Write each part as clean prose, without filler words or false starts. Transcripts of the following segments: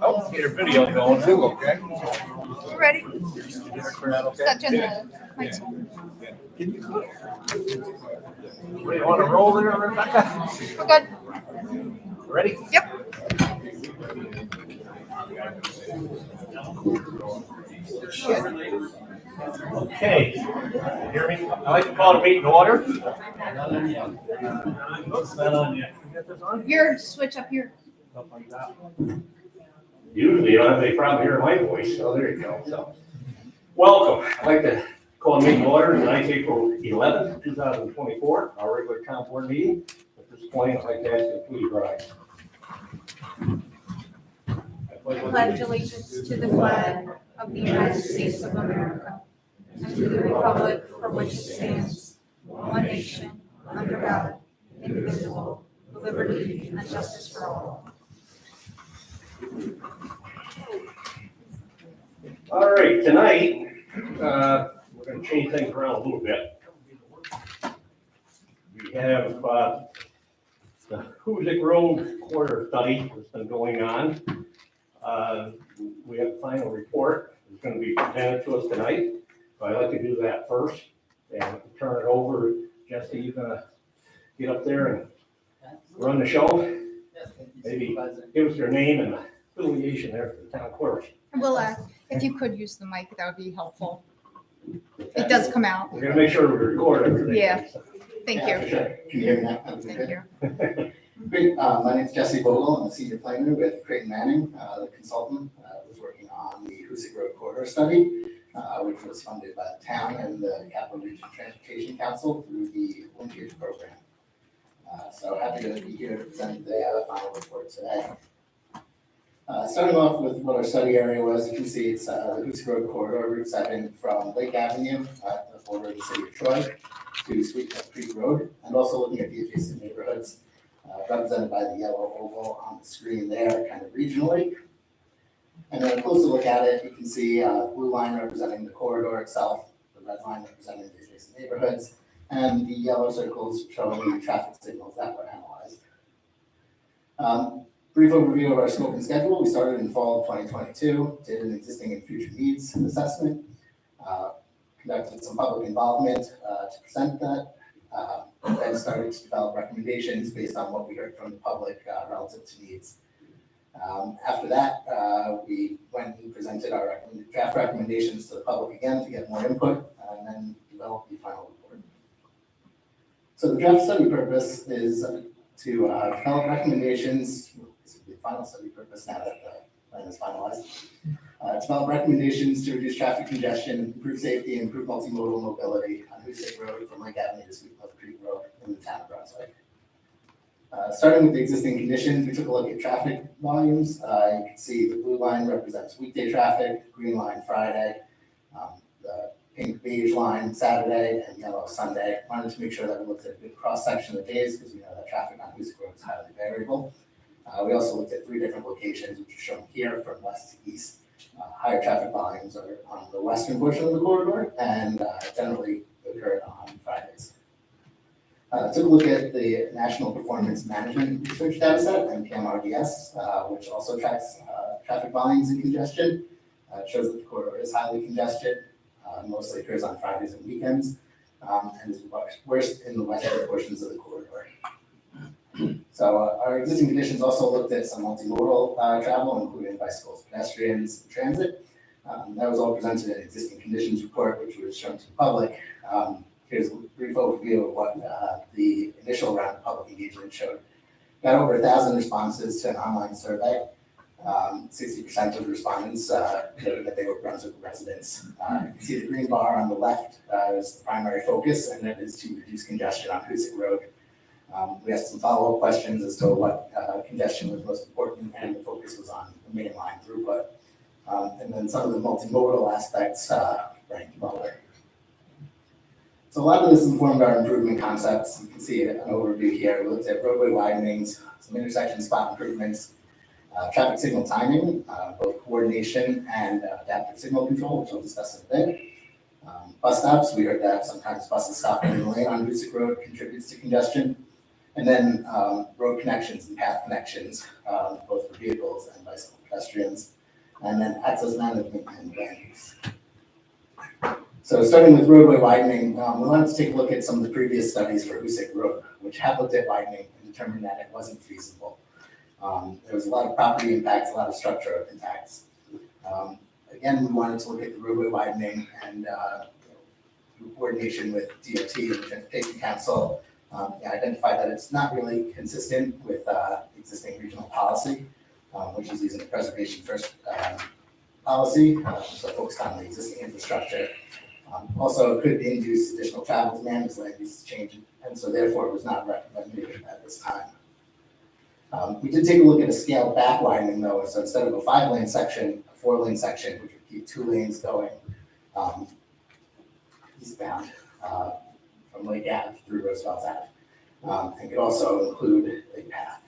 Oh, get your video going too, okay? We're ready. Such in the mic. You want to roll there, Rebecca? We're good. Ready? Yep. Okay. Hear me? I like to call the meeting to order. Your switch up here. Usually you don't have any problem hearing my voice, so there you go. So, welcome. I'd like to call the meeting to order tonight, April 11th, 2024, our regular town board meeting. At this point, I'd like to ask you to please rise. Pledge allegiance to the flag of the United States of America and to the republic for which it stands, one nation, under God, indivisible, with liberty and justice for all. All right, tonight, we're going to change things around a little bit. We have the Hoosick Road corridor study that's been going on. We have a final report that's going to be presented to us tonight. So I'd like to do that first and turn it over. Jesse, you're going to get up there and run the show? Maybe give us your name and affiliation there for the town clerk. Well, if you could use the mic, that would be helpful. It does come out. We're going to make sure we record everything. Yeah. Thank you. Can you hear me now? Thank you. Great. My name is Jesse Vogel. I'm a senior planner with Creighton Manning, the consultant. Was working on the Hoosick Road corridor study, which was funded by the town and the Capital Region Transportation Council through the Linkage program. So happy to be here to present the final report today. Starting off with what our study area was, you can see it's the Hoosick Road corridor, Route 7 from Lake Avenue at the border of the city of Troy to Sweetcut Creek Road, and also looking at the adjacent neighborhoods represented by the yellow oval on the screen there, kind of regionally. And then a closer look at it, you can see the blue line representing the corridor itself, the red line representing the adjacent neighborhoods, and the yellow circles showing the traffic signals that were analyzed. Brief overview of our scope and schedule. We started in fall of 2022, did an existing and future needs assessment, conducted some public involvement to present that, then started to develop recommendations based on what we heard from the public relative to needs. After that, we went and presented our draft recommendations to the public again to get more input, and then developed the final report. So the draft study purpose is to develop recommendations. This will be the final study purpose now that the plan is finalized. Develop recommendations to reduce traffic congestion, improve safety, and improve multimodal mobility on Hoosick Road from Lake Avenue to Sweetcut Creek Road in the town of Brunswick. Starting with the existing conditions, we took a look at traffic volumes. You can see the blue line represents weekday traffic, green line Friday, the pink beige line Saturday, and yellow Sunday. Wanted to make sure that we looked at a good cross-section of days because we know that traffic on Hoosick Road is highly variable. We also looked at 3 different locations, which are shown here from west to east. Higher traffic volumes are on the western portion of the corridor and generally occur on Fridays. Took a look at the National Performance Management Research Dataset, NPM-RDS, which also tracks traffic volumes and congestion. It shows that the corridor is highly congested, mostly occurs on Fridays and weekends, and is worst in the western portions of the corridor. So our existing conditions also looked at some multimodal travel, including bicycles, pedestrians, and transit. That was all presented in an existing conditions report, which was shown to the public. Here's a brief overview of what the initial round of public engagement showed. Got over 1,000 responses to an online survey. 60% of the respondents noted that they were Brunswick residents. You can see the green bar on the left is the primary focus, and that is to reduce congestion on Hoosick Road. We asked some follow-up questions as to what congestion was most important, and the focus was on the main line throughput. And then some of the multimodal aspects ranked lower. So a lot of this informed our improvement concepts. You can see an overview here. We looked at roadway widenings, some intersection spot improvements, traffic signal timing, both coordination and adaptive signal control, which I'll discuss in a bit. Bus stops, we heard that sometimes buses stopping in the lane on Hoosick Road contributes to congestion. And then road connections and path connections, both for vehicles and bicycle pedestrians. And then access management and land use. So starting with roadway widening, we wanted to take a look at some of the previous studies for Hoosick Road, which have looked at widening and determined that it wasn't feasible. There was a lot of property impacts, a lot of structural impacts. Again, we wanted to look at the roadway widening and through coordination with DOT and the Transportation Council, identified that it's not really consistent with existing regional policy, which is using a preservation first policy, so focused on the existing infrastructure. Also, it could induce additional travel demand as land use change, and so therefore it was not recommended at this time. We did take a look at a scaled back widening though, so instead of a 5-lane section, a 4-lane section, which would keep 2 lanes going eastbound from Lake Ave through Roosevelt Ave, and could also include a path.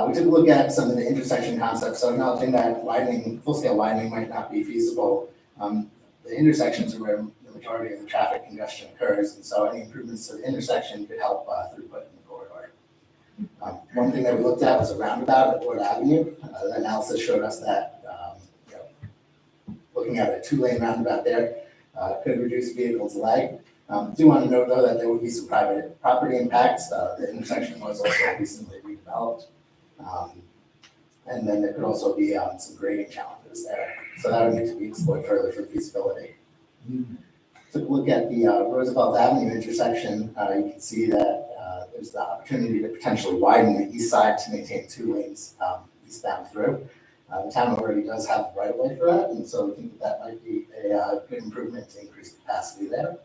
We took a look at some of the intersection concepts, so acknowledging that widening, full-scale widening might not be feasible. The intersections are where the majority of the traffic congestion occurs, and so any improvements to the intersection could help throughput in the corridor. One thing that we looked at was a roundabout at Lord Avenue. The analysis showed us that looking at a 2-lane roundabout there could reduce vehicle delay. Do want to note though that there would be some private property impacts. The intersection was also recently redeveloped. And then there could also be some grading challenges there. So that would need to be explored further for feasibility. Took a look at the Roosevelt Avenue intersection. You can see that there's the opportunity to potentially widen the east side to maintain 2 lanes eastbound through. The town already does have the right of way for that, and so we think that might be a good improvement to increase capacity there.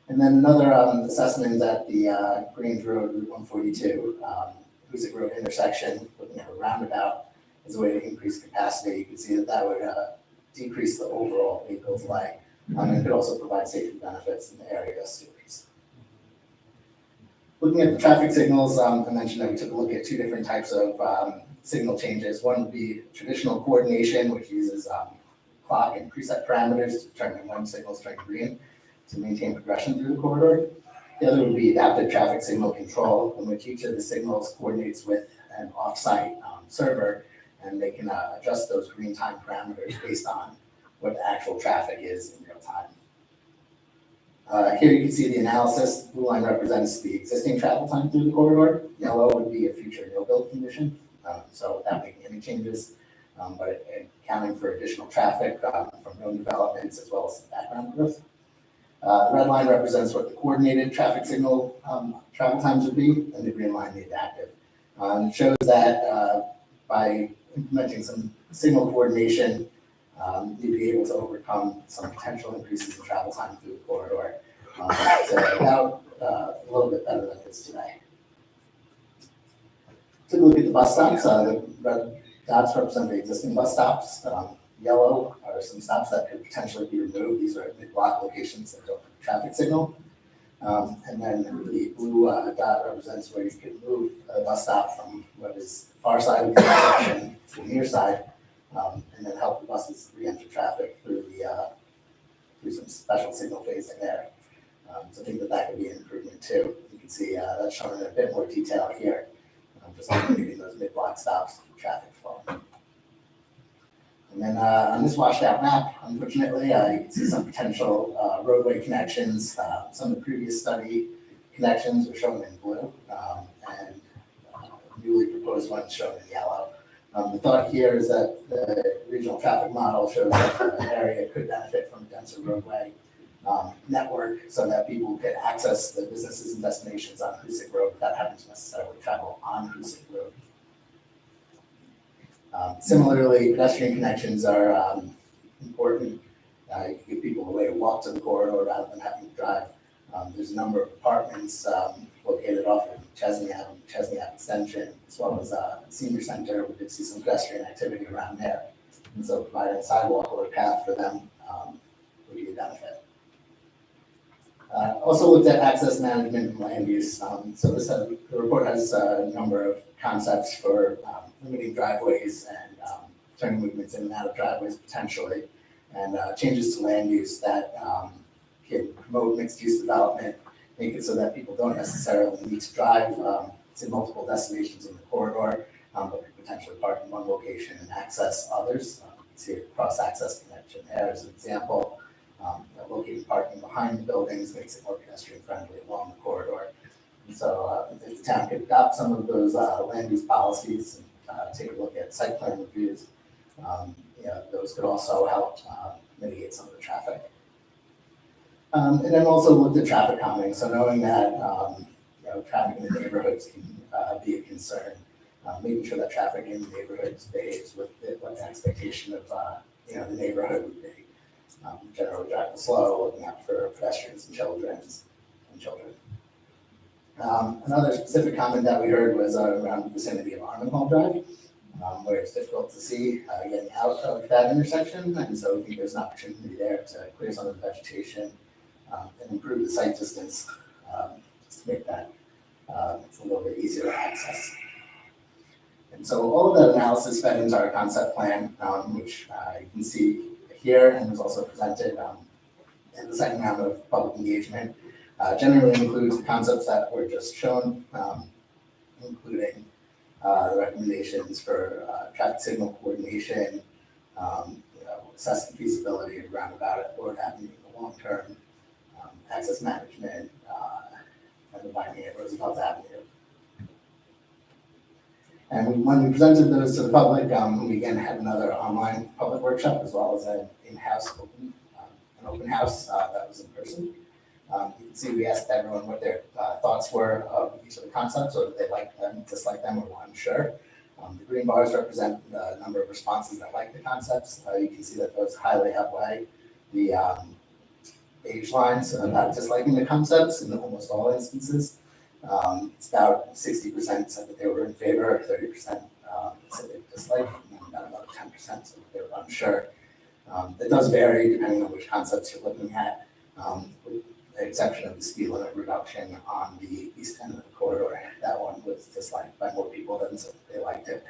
And then another assessment at the Grange Road, Route 142, Hoosick Road intersection, looking at a roundabout as a way to increase capacity. You can see that that would decrease the overall vehicle delay. And it could also provide safety benefits in the area of stewards. Looking at the traffic signals, I mentioned that we took a look at 2 different types of signal changes. One would be traditional coordination, which uses clock and preset parameters to determine when signals turn green to maintain progression through the corridor. The other would be adaptive traffic signal control, in which each of the signals coordinates with an off-site server, and they can adjust those green time parameters based on what the actual traffic is in real time. Here you can see the analysis. The blue line represents the existing travel time through the corridor. Yellow would be a future no-build condition, so without making any changes, but accounting for additional traffic from known developments as well as background growth. The red line represents what the coordinated traffic signal travel times would be, and the green line the adaptive. It shows that by implementing some signal coordination, you'd be able to overcome some potential increases in travel time through the corridor to about a little bit better than it is today. Took a look at the bus stops. The red dots represent the existing bus stops. Yellow are some stops that could potentially be removed. These are mid-block locations that don't have a traffic signal. And then the blue dot represents where you can move a bus stop from what is the far side of the intersection to the near side, and then help the buses re-enter traffic through through some special signal phasing there. So I think that could be an improvement too. You can see that's shown in a bit more detail here, just eliminating those mid-block stops for traffic flow. And then on this washed out map, unfortunately, you can see some potential roadway connections. Some of the previous study connections are shown in blue, and newly proposed ones shown in yellow. The thought here is that the regional traffic model shows that the area could benefit from a denser roadway network so that people could access the businesses and destinations on Hoosick Road without having to necessarily travel on Hoosick Road. Similarly, pedestrian connections are important. You can give people a way to walk to the corridor rather than having to drive. There's a number of apartments located off of Chesney Ave Extension, as well as a senior center. We did see some pedestrian activity around there. And so providing a sidewalk or a path for them would be a benefit. Also looked at access management and land use. So the report has a number of concepts for limiting driveways and turning movements in and out of driveways potentially, and changes to land use that can promote mixed-use development, make it so that people don't necessarily need to drive to multiple destinations in the corridor, but could potentially park in one location and access others. You can see a cross-access connection there as an example. Locating parking behind the buildings makes it more pedestrian-friendly along the corridor. And so if the town could adopt some of those land use policies and take a look at site plan reviews, those could also help mitigate some of the traffic. And then also looked at traffic calming. So knowing that traffic in the neighborhoods can be a concern, making sure that traffic in the neighborhoods behaves with what the expectation of the neighborhood would be. Generally driving slow, looking out for pedestrians and children. Another specific comment that we heard was around the vicinity of Armenhall Drive, where it's difficult to see getting out of that intersection. And so we think there's an opportunity there to clear some of the vegetation and improve the sight distance just to make that a little bit easier to access. And so all of that analysis fed into our concept plan, which you can see here and was also presented in the second round of public engagement. Generally includes the concepts that were just shown, including the recommendations for traffic signal coordination, assessing feasibility of roundabout at Lord Avenue in the long term, access management, and the widening at Roosevelt Avenue. And when we presented those to the public, we again had another online public workshop as well as an in-house an open house that was in person. You can see we asked everyone what their thoughts were of each of the concepts, or if they liked them, disliked them, or were unsure. The green bars represent the number of responses that like the concepts. You can see that those highly outweigh the beige lines about disliking the concepts in almost all instances. It's about 60% said that they were in favor, 30% said they disliked, and then about 10% said that they were unsure. It does vary depending on which concepts you're looking at, with the exception of the speed limit reduction on the east end of the corridor. That one was disliked by more people than said they liked it.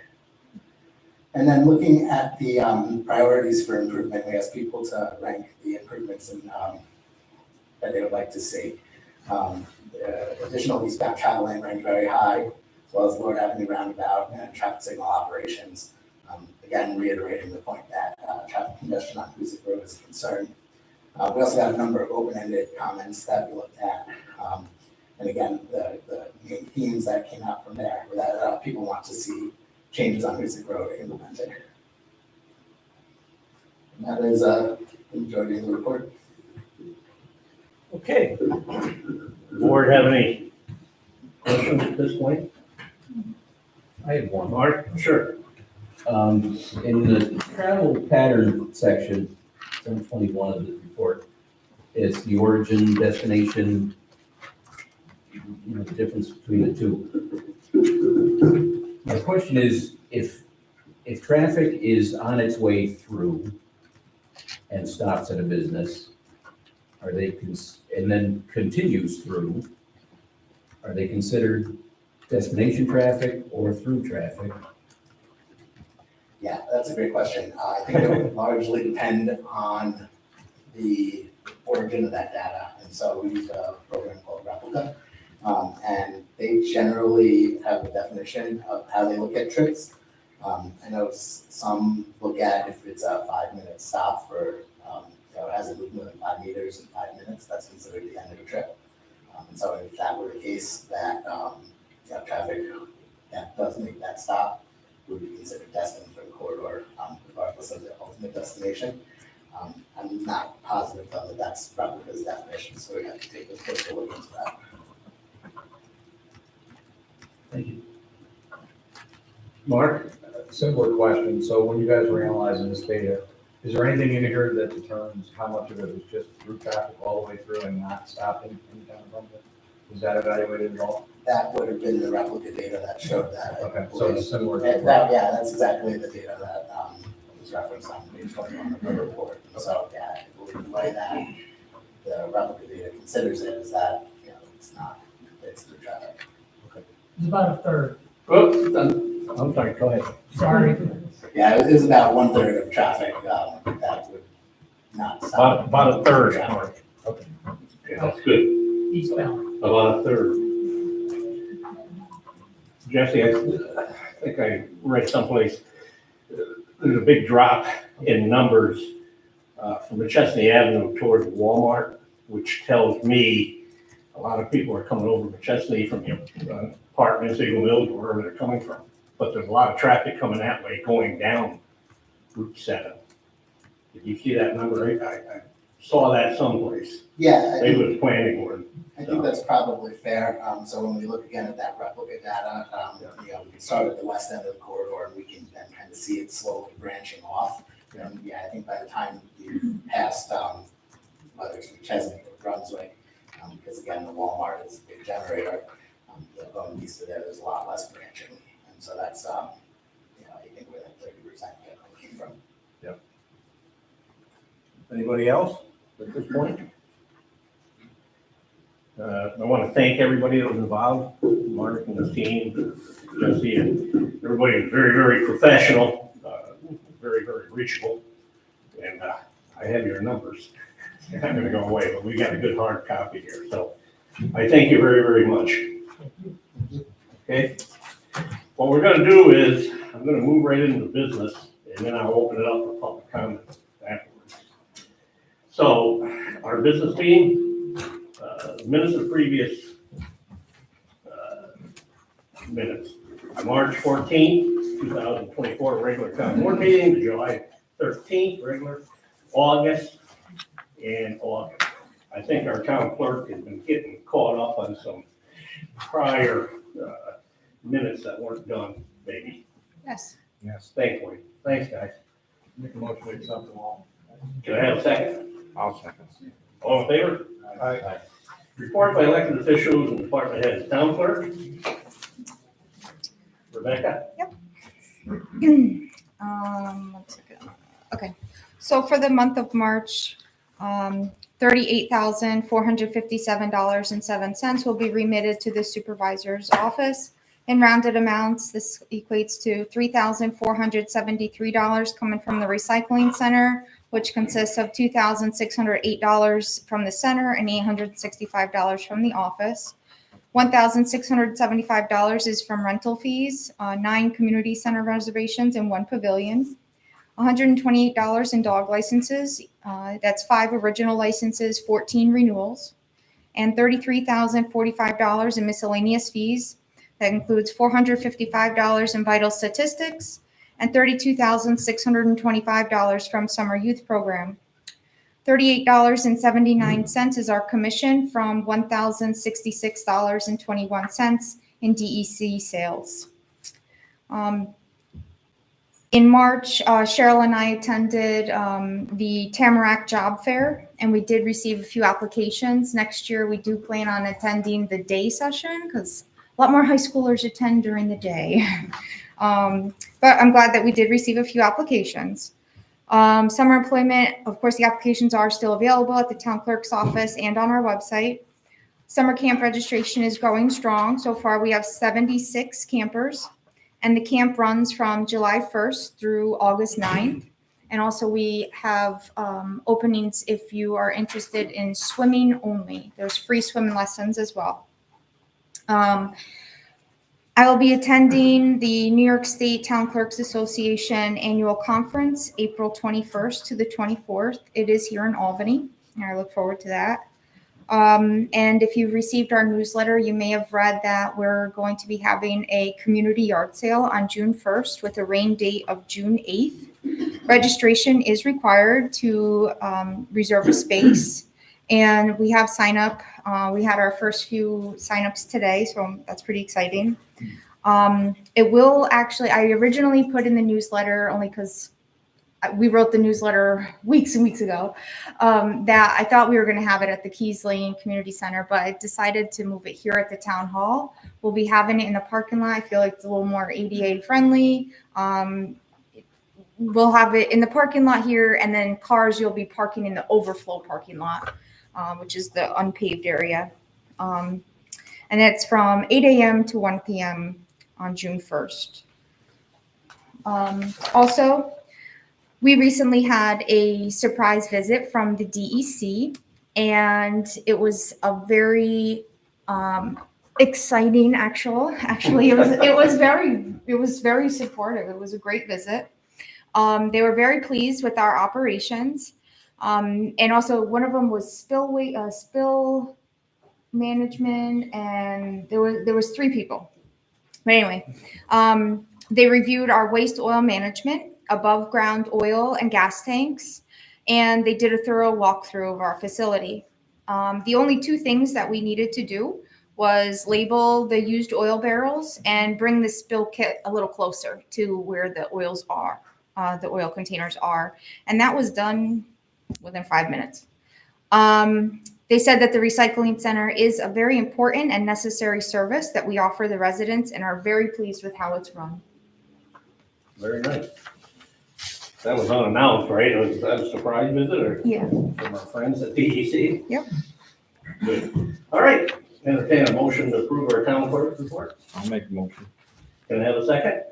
And then looking at the priorities for improvement, we asked people to rank the improvements in, that they would like to see. Additional eastbound travel lane ranked very high, as well as Lord Avenue roundabout and traffic signal operations. Again, reiterating the point that traffic congestion on Hoosick Road is a concern. We also got a number of open-ended comments that we looked at. And again, the main themes that came out from there were that people want to see changes on Hoosick Road implemented. And that is the majority of the report. Okay. Board have any questions at this point? I have one. Mark? Sure. In the travel pattern section, 721 of the report, it's the origin, destination, the difference between the two. My question is, if traffic is on its way through and stops at a business, are they and then continues through, are they considered destination traffic or through traffic? Yeah, that's a great question. I think it would largely depend on the origin of that data. And so we use a program called Replica. And they generally have a definition of how they look at trips. I know some look at if it's a 5-minute stop for, it has a movement of 5 meters in 5 minutes, that's considered the end of a trip. And so if that were the case, that, traffic that does make that stop would be considered destined for the corridor, regardless of the ultimate destination. I'm not positive though that that's Replica's definition, so we have to take a closer look into that. Thank you. Mark? Similar question, so when you guys were analyzing this data, is there anything in here that determines how much of it was just through traffic all the way through and not stopping in the town of Brunswick? Was that evaluated at all? That would have been the Replica data that showed that. I Okay, so believe. it's similar. Yeah, that's exactly the data that was referenced on page 21 of the report. And so, yeah, I believe the way that the Replica data considers it is that, it's through traffic. It's about a third, Oops, I'm sorry, go ahead. sorry, Yeah, it was about 1/3 of traffic that would not stop. About a third, Mark. Okay. Okay, that's good. eastbound. About a third. Jesse, I think I read someplace, there's a big drop in numbers from McChesney Avenue towards Walmart, which tells me a lot of people are coming over McChesney from the apartments, Eagle Mills, wherever they're coming from. But there's a lot of traffic coming that way, going down Route 7. Did you see that number? I saw that someplace. Yeah, They was planning one. I think that's probably fair. So when we look again at that Replica data, we can start at the west end of the corridor and we can then kind of see it slowly branching off. And yeah, I think by the time you passed, whether it's McChesney or Brunswick, because again, the Walmart is a big generator, going east of there's a lot less branching. And so that's, I think where that 30% came from. Anybody else at this point? I want to thank everybody that was involved, Mark and the team, Jesse, and everybody was very, very professional, very, very reachable. And I have your numbers. They're not going to go away, but we got a good hard copy here. So I thank you very, very much. Okay? What we're going to do is I'm going to move right into business, and then I'll open it up for public comment afterwards. So our business team, minutes of previous minutes. March 14th, 2024, regular town board meeting, July 13th, regular, August, and August. I think our town clerk has been getting caught up on some prior minutes that weren't done, maybe. Yes. Yes. Thankfully. Thanks, guys. Make a motion to accept them all. Can I have a second? I'll second. All in favor? Aye. Report by elected officials and department heads. Town clerk? Rebecca? 1 second. Okay, so for the month of March, $38,457.07 will be remitted to the supervisor's office. In rounded amounts, this equates to $3,473 coming from the recycling center, which consists of $2,608 from the center and $865 from the office. $1,675 is from rental fees, 9 community center reservations and 1 pavilion. $128 in dog licenses, that's 5 original licenses, 14 renewals, and $33,045 in miscellaneous fees. That includes $455 in vital statistics and $32,625 from summer youth program. $38.79 is our commission from $1,066.21 in DEC sales. In March, Cheryl and I attended the Tamarack Job Fair, and we did receive a few applications. Next year, we do plan on attending the day session because a lot more high schoolers attend during the day. But I'm glad that we did receive a few applications. Summer employment, of course, the applications are still available at the town clerk's office and on our website. Summer camp registration is going strong. So far, we have 76 campers, and the camp runs from July 1st through August 9th. And also we have openings if you are interested in swimming only. There's free swimming lessons as well. I will be attending the New York State Town Clerks Association annual conference, April 21st to the 24th. It is here in Albany, and I look forward to that. And if you've received our newsletter, you may have read that we're going to be having a community yard sale on June 1st with a rain date of June 8th. Registration is required to reserve a space, and we have sign up. We had our first few signups today, so that's pretty exciting. It will actually, I originally put in the newsletter only because we wrote the newsletter weeks and weeks ago, that I thought we were going to have it at the Keys Lane Community Center, but I decided to move it here at the town hall. We'll be having it in the parking lot. I feel like it's a little more ADA friendly. We'll have it in the parking lot here, and then cars you'll be parking in the overflow parking lot, which is the unpaved area. And it's from 8 a.m. to 1 p.m. on June 1st. Also, we recently had a surprise visit from the DEC, and it was a very exciting. Actually, it was very supportive. It was a great visit. They were very pleased with our operations, and also one of them was spill management, and there was 3 people. But anyway, they reviewed our waste oil management, above ground oil and gas tanks, and they did a thorough walkthrough of our facility. The only 2 things that we needed to do was label the used oil barrels and bring the spill kit a little closer to where the oils are, the oil containers are, and that was done within 5 minutes. They said that the recycling center is a very important and necessary service that we offer the residents, and are very pleased with how it's run. Very nice. That was unannounced, right? Was that a surprise visit or Yeah. from our friends at DEC? Yep. Good. All right, entertain a motion to approve our town clerk's report. I'll make a motion. Can I have a second?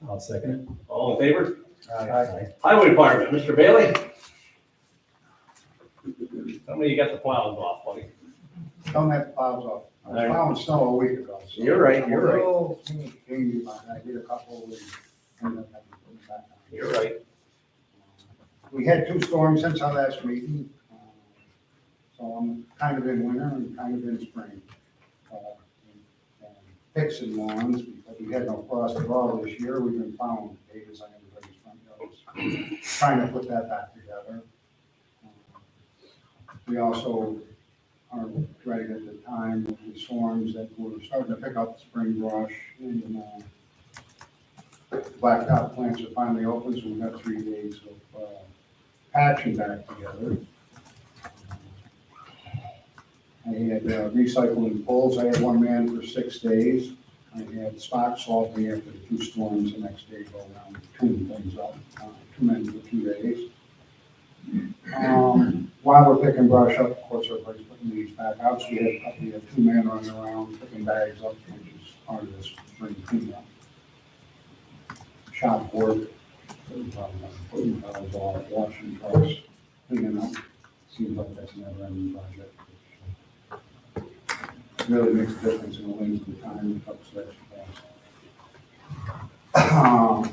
I'll second All in favor? it. Highway Department, Mr. Bailey? Tell me you got the plows off, buddy. Don't have plows off. I was plowing snow a week ago. so You're right, you're right. I'm a little angry about that. I did a couple and ended up having to put them back on. You're right. We had 2 storms since our last meeting. So I'm kind of in winter and kind of in spring. And fixing lawns because we had no frost at all this year. We've been plowing potatoes on everybody's front yards. Trying to put that back together. We also are right at the time of the storms that we're starting to pick up spring brush and blacktop plants are finally open, so we've got 3 days of patching back together. I had recycling pulls. I had 1 man for 6 days. I had stock salting after the 2 storms the next day go around and tune things up. 2 men for 2 days. While we're picking brush up, of course, everybody's putting these back out. So we have 2 men running around picking bags up, which is part of this spring cleanup. Shop work, putting cars off, washing cars, cleaning up. Seems like that's a never-ending project. Really makes a difference in the length of time it cuts that fast.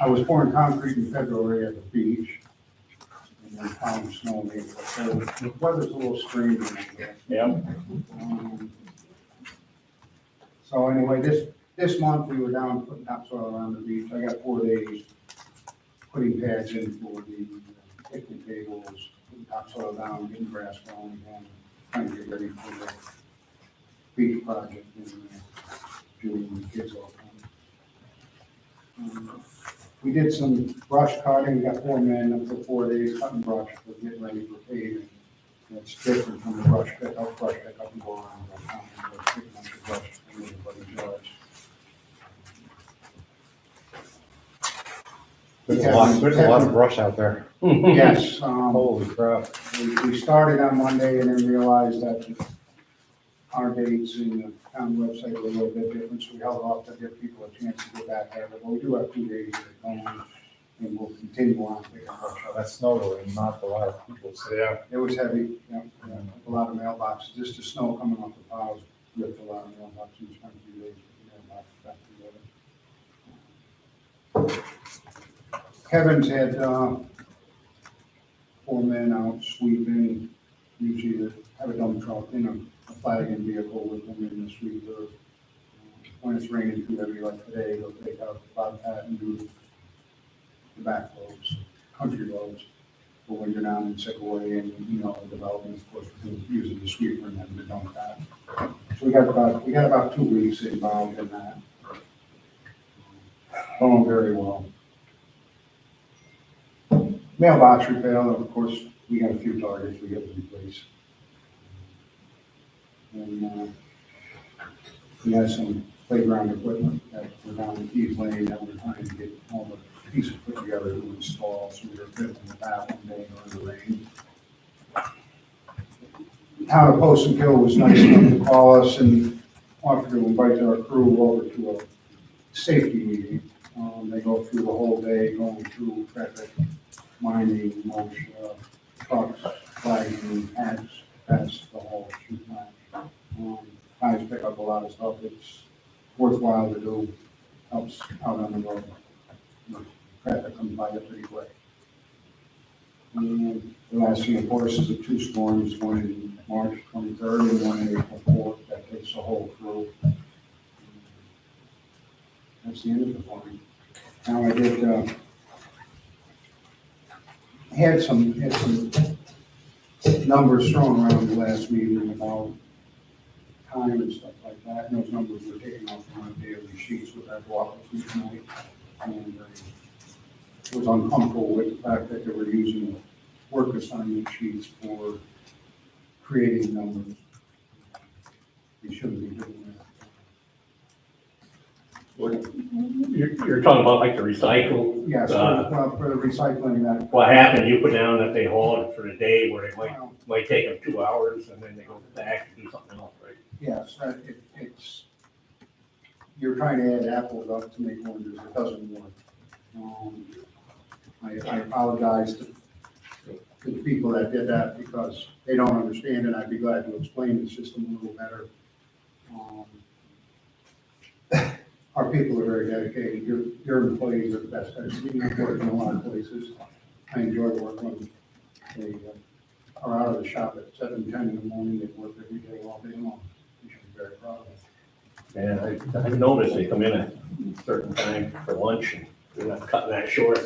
I was pouring concrete in February at the beach, and then found snow in April. So the weather's a little strange. Yeah. So anyway, this month we were down putting topsoil around the beach. I got 4 days putting pads in for the picnic tables, putting topsoil down, getting grass growing again, trying to get ready for the beach project in June when the kids all come. We did some brush cutting. We got 4 men up for 4 days cutting brush for getting ready for paving. It's different from the brush pickup and go around. Picking up the brush from everybody's yards. There's a lot of brush out there. Yes, Holy crap. we started on Monday and then realized that our dates in the town website were a little bit different, so we held off to give people a chance to get back at it. But we do have 2 days to go, and we'll continue on picking brush up. That snow really knocked a lot of people. Yeah. It was heavy, a lot of mailboxes, just the snow coming off the plows ripped a lot of mailboxes, we spent a few days putting mailboxes back together. Kevin's had 4 men out sweeping, usually have a dump truck in a flagging vehicle with them in the street, or when it's raining too heavy like today, they'll take out the Bobcat and do the back roads, country roads. But when you're down in Sickaway and, the development, of course, we're using the sweeper and then the dump that. So we got about 2 weeks involved in that. Going very well. Mailbox repair, of course, we got a few targets we got to replace. And, we had some playground equipment that were down in Keys Lane that we're trying to get all the pieces put together to install, so we were fitting the bath one day during the rain. Town of Poston Hill was nice enough to call us and offer to invite our crew over to a safety meeting. They go through the whole day, going through traffic, mining, MOSHA, trucks, flagging, that's the whole shoot match. Guys pick up a lot of stuff, it's worthwhile to do, helps out on the road. Traffic comes by it pretty quick. And the last thing, of course, is the 2 storms, one in March 23rd and one in April 4th, that takes the whole crew. That's the end of the farm. Now I did, had some numbers thrown around the last meeting about time and stuff like that, and those numbers were taken off from my daily sheets, which I brought with me tonight. And was uncomfortable with the fact that they were using work assignment sheets for creating numbers. You shouldn't be doing that. You're talking about like the recycle? Yes, for the recycling that. What happened, you put down that they haul it for the day where it might take them 2 hours and then they go back and do something else, right? Yes, it's, you're trying to add apples up to make oranges, it doesn't work. I apologize to the people that did that because they don't understand, and I'd be glad to explain the system a little better. Our people are very dedicated, your employees are the best, I've worked in a lot of places. I enjoy the work when they are out of the shop at 7, 10 in the morning, they work every day, all day long. You should be very proud of them. And I've noticed they come in at a certain time for lunch and they're not cutting that short.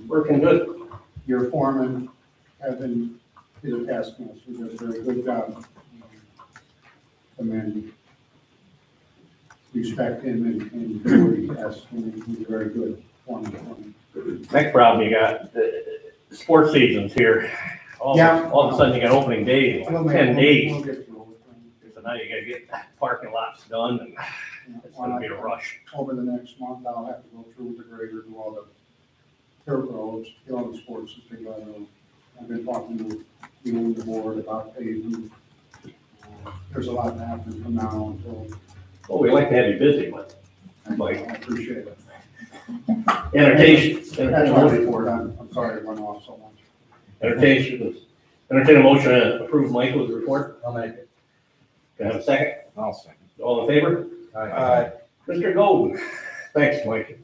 Working good. Your foreman, Evan, is a taskmaster, does a very good job. Commend, respect him and do what he asks, and he's a very good foreman. Next problem you got, the sports season's here. All of a sudden you got opening day in like 10 days. We'll get through it. So now you gotta get parking lots done and it's gonna be a rush. Over the next month, I'll have to go through with the grader, do all the dirt roads, get all the sports together. I've been talking to you and the board about paving. There's a lot to happen from now until. Well, we like to have you busy, but I appreciate it. entertain That's my report. I'm sorry it went off so much. entertain a motion to approve Michael's report. I'll make it. Can I have a second? I'll second. All in favor? Aye. Mr. Golden. Thanks, Mike.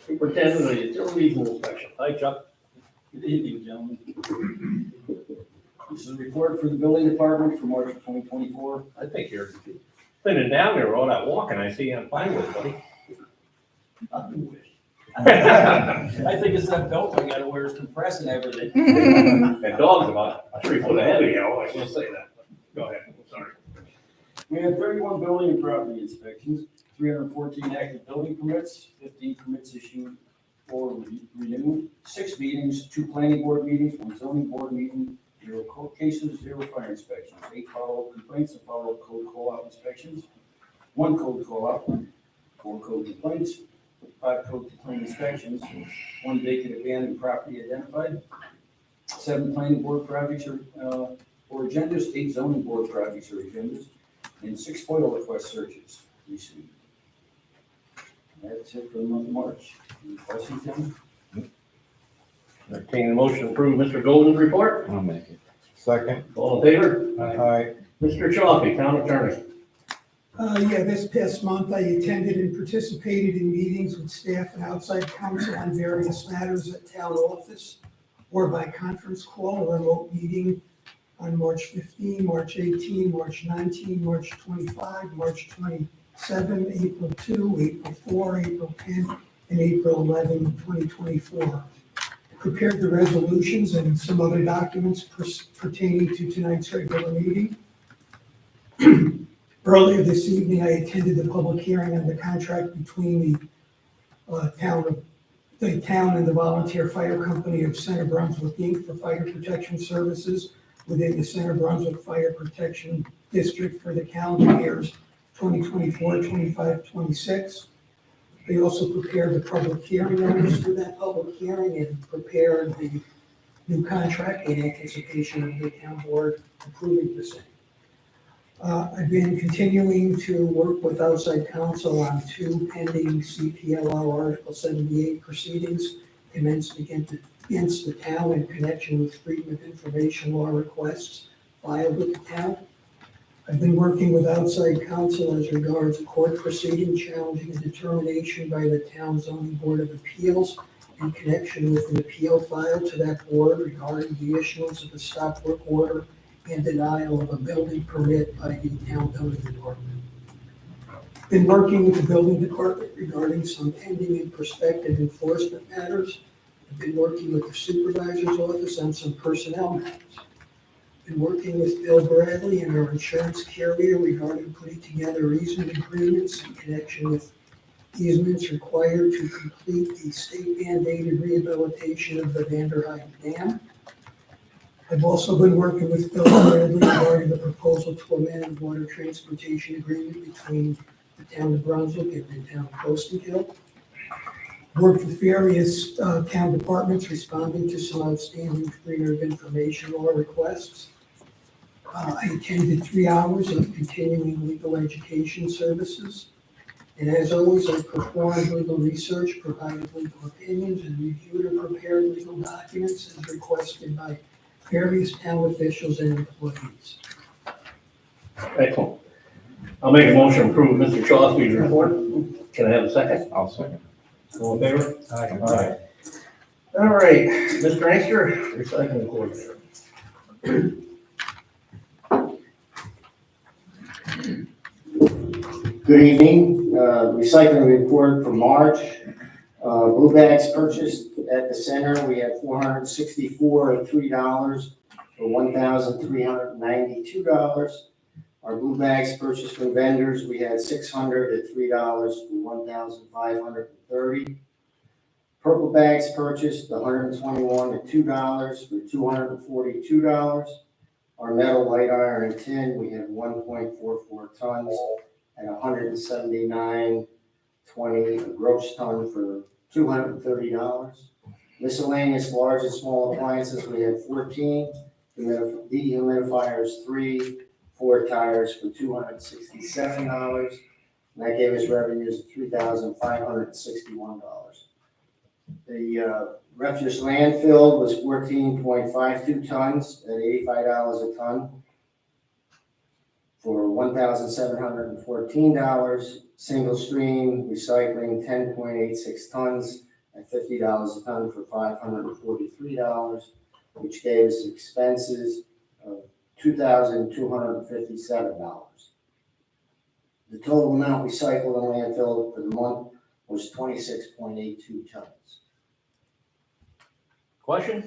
Superintendent of the Utilities and Inspection. Hi, Chuck. Good evening, gentlemen. This is a report for the building department for March of 2024. I think you're thinning down there, all that walking I see on Pinewood, buddy. I think it's that belt I gotta wear is compressing everything. That dog's about 3 foot ahead of you, I will say that. Go ahead, I'm sorry. We had 31 building and property inspections, 314 active building permits, 15 permits issued or renewed, 6 meetings, 2 planning board meetings, 1 zoning board meeting, 0 court cases, 0 fire inspections, 8 follow-up complaints and follow-up code call-out inspections, 1 code call-out, 4 code complaints, 5 code complaint inspections, 1 vacant abandoned property identified, 7 planning board projects or agendas, 8 zoning board projects or agendas, and 6 FOIL request searches received. That's it for the month of March. Any questions, Tim? Entertain a motion to approve Mr. Golden's report. I'll make it. Second. All in favor? Aye. Mr. Chauffey, Town Attorney. Yeah, this past month I attended and participated in meetings with staff and outside counsel on various matters at town office. or by conference call or remote meeting on March 15, March 18, March 19, March 25, March 27, April 2, April 4, April 10, and April 11, 2024. Prepared the resolutions and some other documents pertaining to tonight's regular meeting. Earlier this evening, I attended the public hearing on the contract between the town and the volunteer fire company of Center Brunswick Inc. for fire protection services within the Center Brunswick Fire Protection District for the calendar years 2024, 25, 26. They also prepared the public hearing notice for that public hearing and prepared the new contract in anticipation of the town board approving the same. I've been continuing to work with outside counsel on two pending CPLO Article 78 proceedings commenced against the town in connection with freedom of information law requests filed with the town. I've been working with outside counsel as regards a court proceeding challenging a determination by the town zoning board of appeals in connection with an appeal filed to that board regarding the issuance of a stop work order and denial of a building permit by the town building department. Been working with the building department regarding some pending and prospective enforcement matters. I've been working with the supervisor's office on some personnel matters. Been working with Bill Bradley and our insurance carrier regarding putting together easement agreements in connection with easements required to complete the state mandated rehabilitation of the Vanderheim Dam. I've also been working with Bill Bradley regarding the proposal to amend the water transportation agreement between the town of Brunswick and the town of Poston Hill. Worked with various town departments responding to some outstanding freedom of information law requests. I attended 3 hours of continuing legal education services. And as always, I performed legal research, provided legal opinions, and reviewed or prepared legal documents as requested by various town officials and employees. Excellent. I'll make a motion to approve Mr. Chauncey's report. Can I have a second? I'll second. All in favor? Aye. All right, Mr. Ister, recycling coordinator. Good evening. Recycling report for March. Blue bags purchased at the center, we had 464 at $3 for $1,392. Our blue bags purchased from vendors, we had 600 at $3 for $1,530. Purple bags purchased 121 at $2 for $242. Our metal light iron and tin, we had 1.44 tons at 179.20 a gross ton for $230. Miscellaneous large and small appliances, we had 14. Dehumidifiers, 3. 4 tires for $267. And that gave us revenues of $3,561. The refuse landfill was 14.52 tons at $85 a ton for $1,714. Single stream recycling 10.86 tons at $50 a ton for $543, which gave us expenses of $2,257. The total amount recycled in landfill for the month was 26.82 tons. Questions?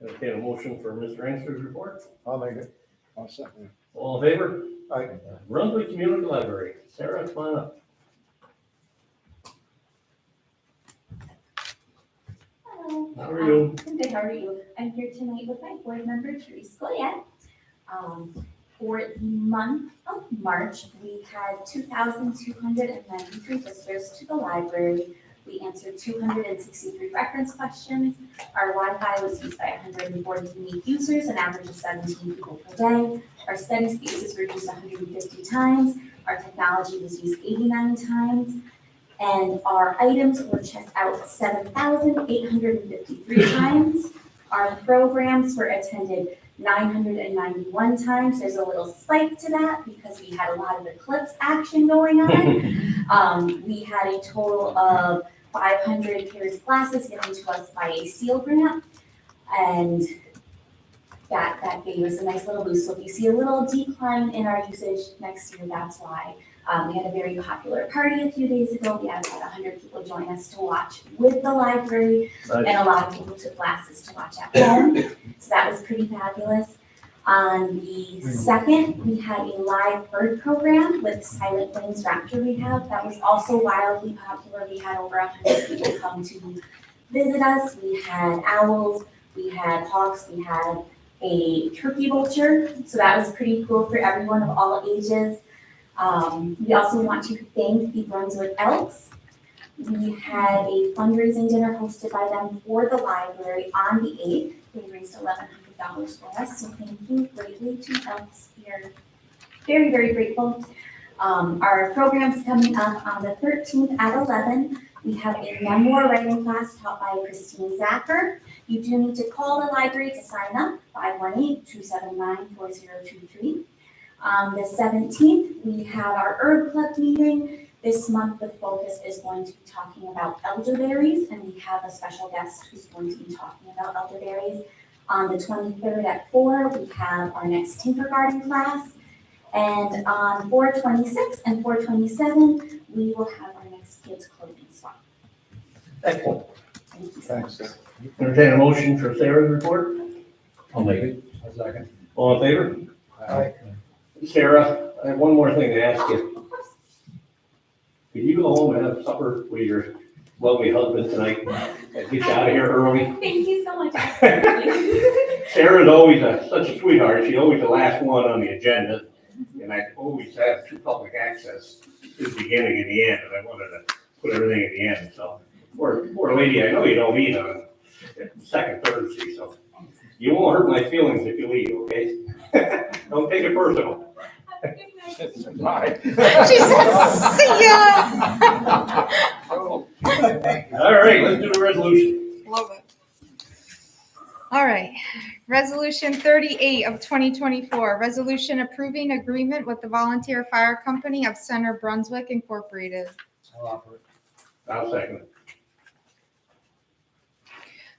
Entertain a motion for Mr. Ister's report. I'll make it. I'll second it. All in favor? Aye. Brunswick Community Library. Sarah, come on up. Hello. How are you? I'm good, how are you? I'm here tonight with my board member, Therese Goyette. For the month of March, we had 2,293 visitors to the library. We answered 263 reference questions. Our Wi-Fi was used by 140 unique users, an average of 17 people per day. Our study spaces were used 150 times. Our technology was used 89 times. And our items were checked out 7,853 times. Our programs were attended 991 times. There's a little spike to that because we had a lot of eclipse action going on. We had a total of 500 pairs of glasses given to us by a SEAL grant. And that gave us a nice little boost. So if you see a little decline in our usage next year, that's why. We had a very popular party a few days ago. We had about 100 people join us to watch with the library, and a lot of people took classes to watch at home. So that was pretty fabulous. On the 2nd, we had a live bird program with Silent Flames Raptor Rehab. That was also wildly popular. We had over 100 people come to visit us. We had owls, we had hawks, we had a turkey vulture. So that was pretty cool for everyone of all ages. We also want to thank the Brunswick Elks. We had a fundraising dinner hosted by them for the library on the 8th. They raised $1,100 for us, so thank you greatly to Elks. We are very, very grateful. Our program's coming up on the 13th at 11. We have a memoir writing class taught by Christine Zacher. You do need to call the library to sign up, 518-279-4023. On the 17th, we have our Herb Club meeting. This month, the focus is going to be talking about elderberries, and we have a special guest who's going to be talking about elderberries. On the 23rd at 4, we have our next Tinkergarten class. And on 4/26 and 4/27, we will have our next kids' clothing swap. Excellent. Thank you so much. Thanks. Entertain a motion for Sarah's report. I'll make it. A second. All in favor? Aye. Sarah, I have one more thing to ask you. Of course. Could you go home and have supper with your lovely husband tonight and get you out of here early? Thank you so much. Absolutely. Sarah's always such a sweetheart. She's always the last one on the agenda. And I always have two public access at the beginning and the end, and I wanted to put everything at the end. So, poor lady, I know you don't eat on second Thursday, so you won't hurt my feelings if you leave, okay? Don't take it personal. Have a good night. Bye. She says, see ya. All right, let's do the resolution. Love it. All right, Resolution 38 of 2024, resolution approving agreement with the Volunteer Fire Company of Center Brunswick Incorporated. I'll offer it. I'll second it.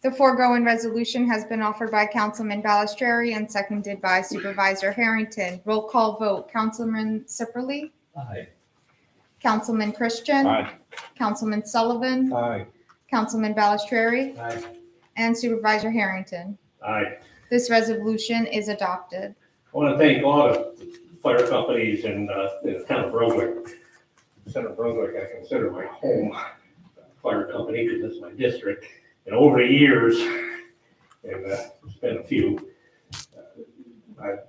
The foregoing resolution has been offered by Councilman Balistrary and seconded by Supervisor Harrington. Roll call vote, Councilman Sipperly, Aye. Councilman Christian. Aye. Councilman Sullivan, Aye. Councilman Balistrary, Aye. and Supervisor Harrington. Aye. This resolution is adopted. I want to thank all the fire companies in the town of Brunswick. Center Brunswick, I consider my home fire company because it's my district. And over the years, and it's been a few, I've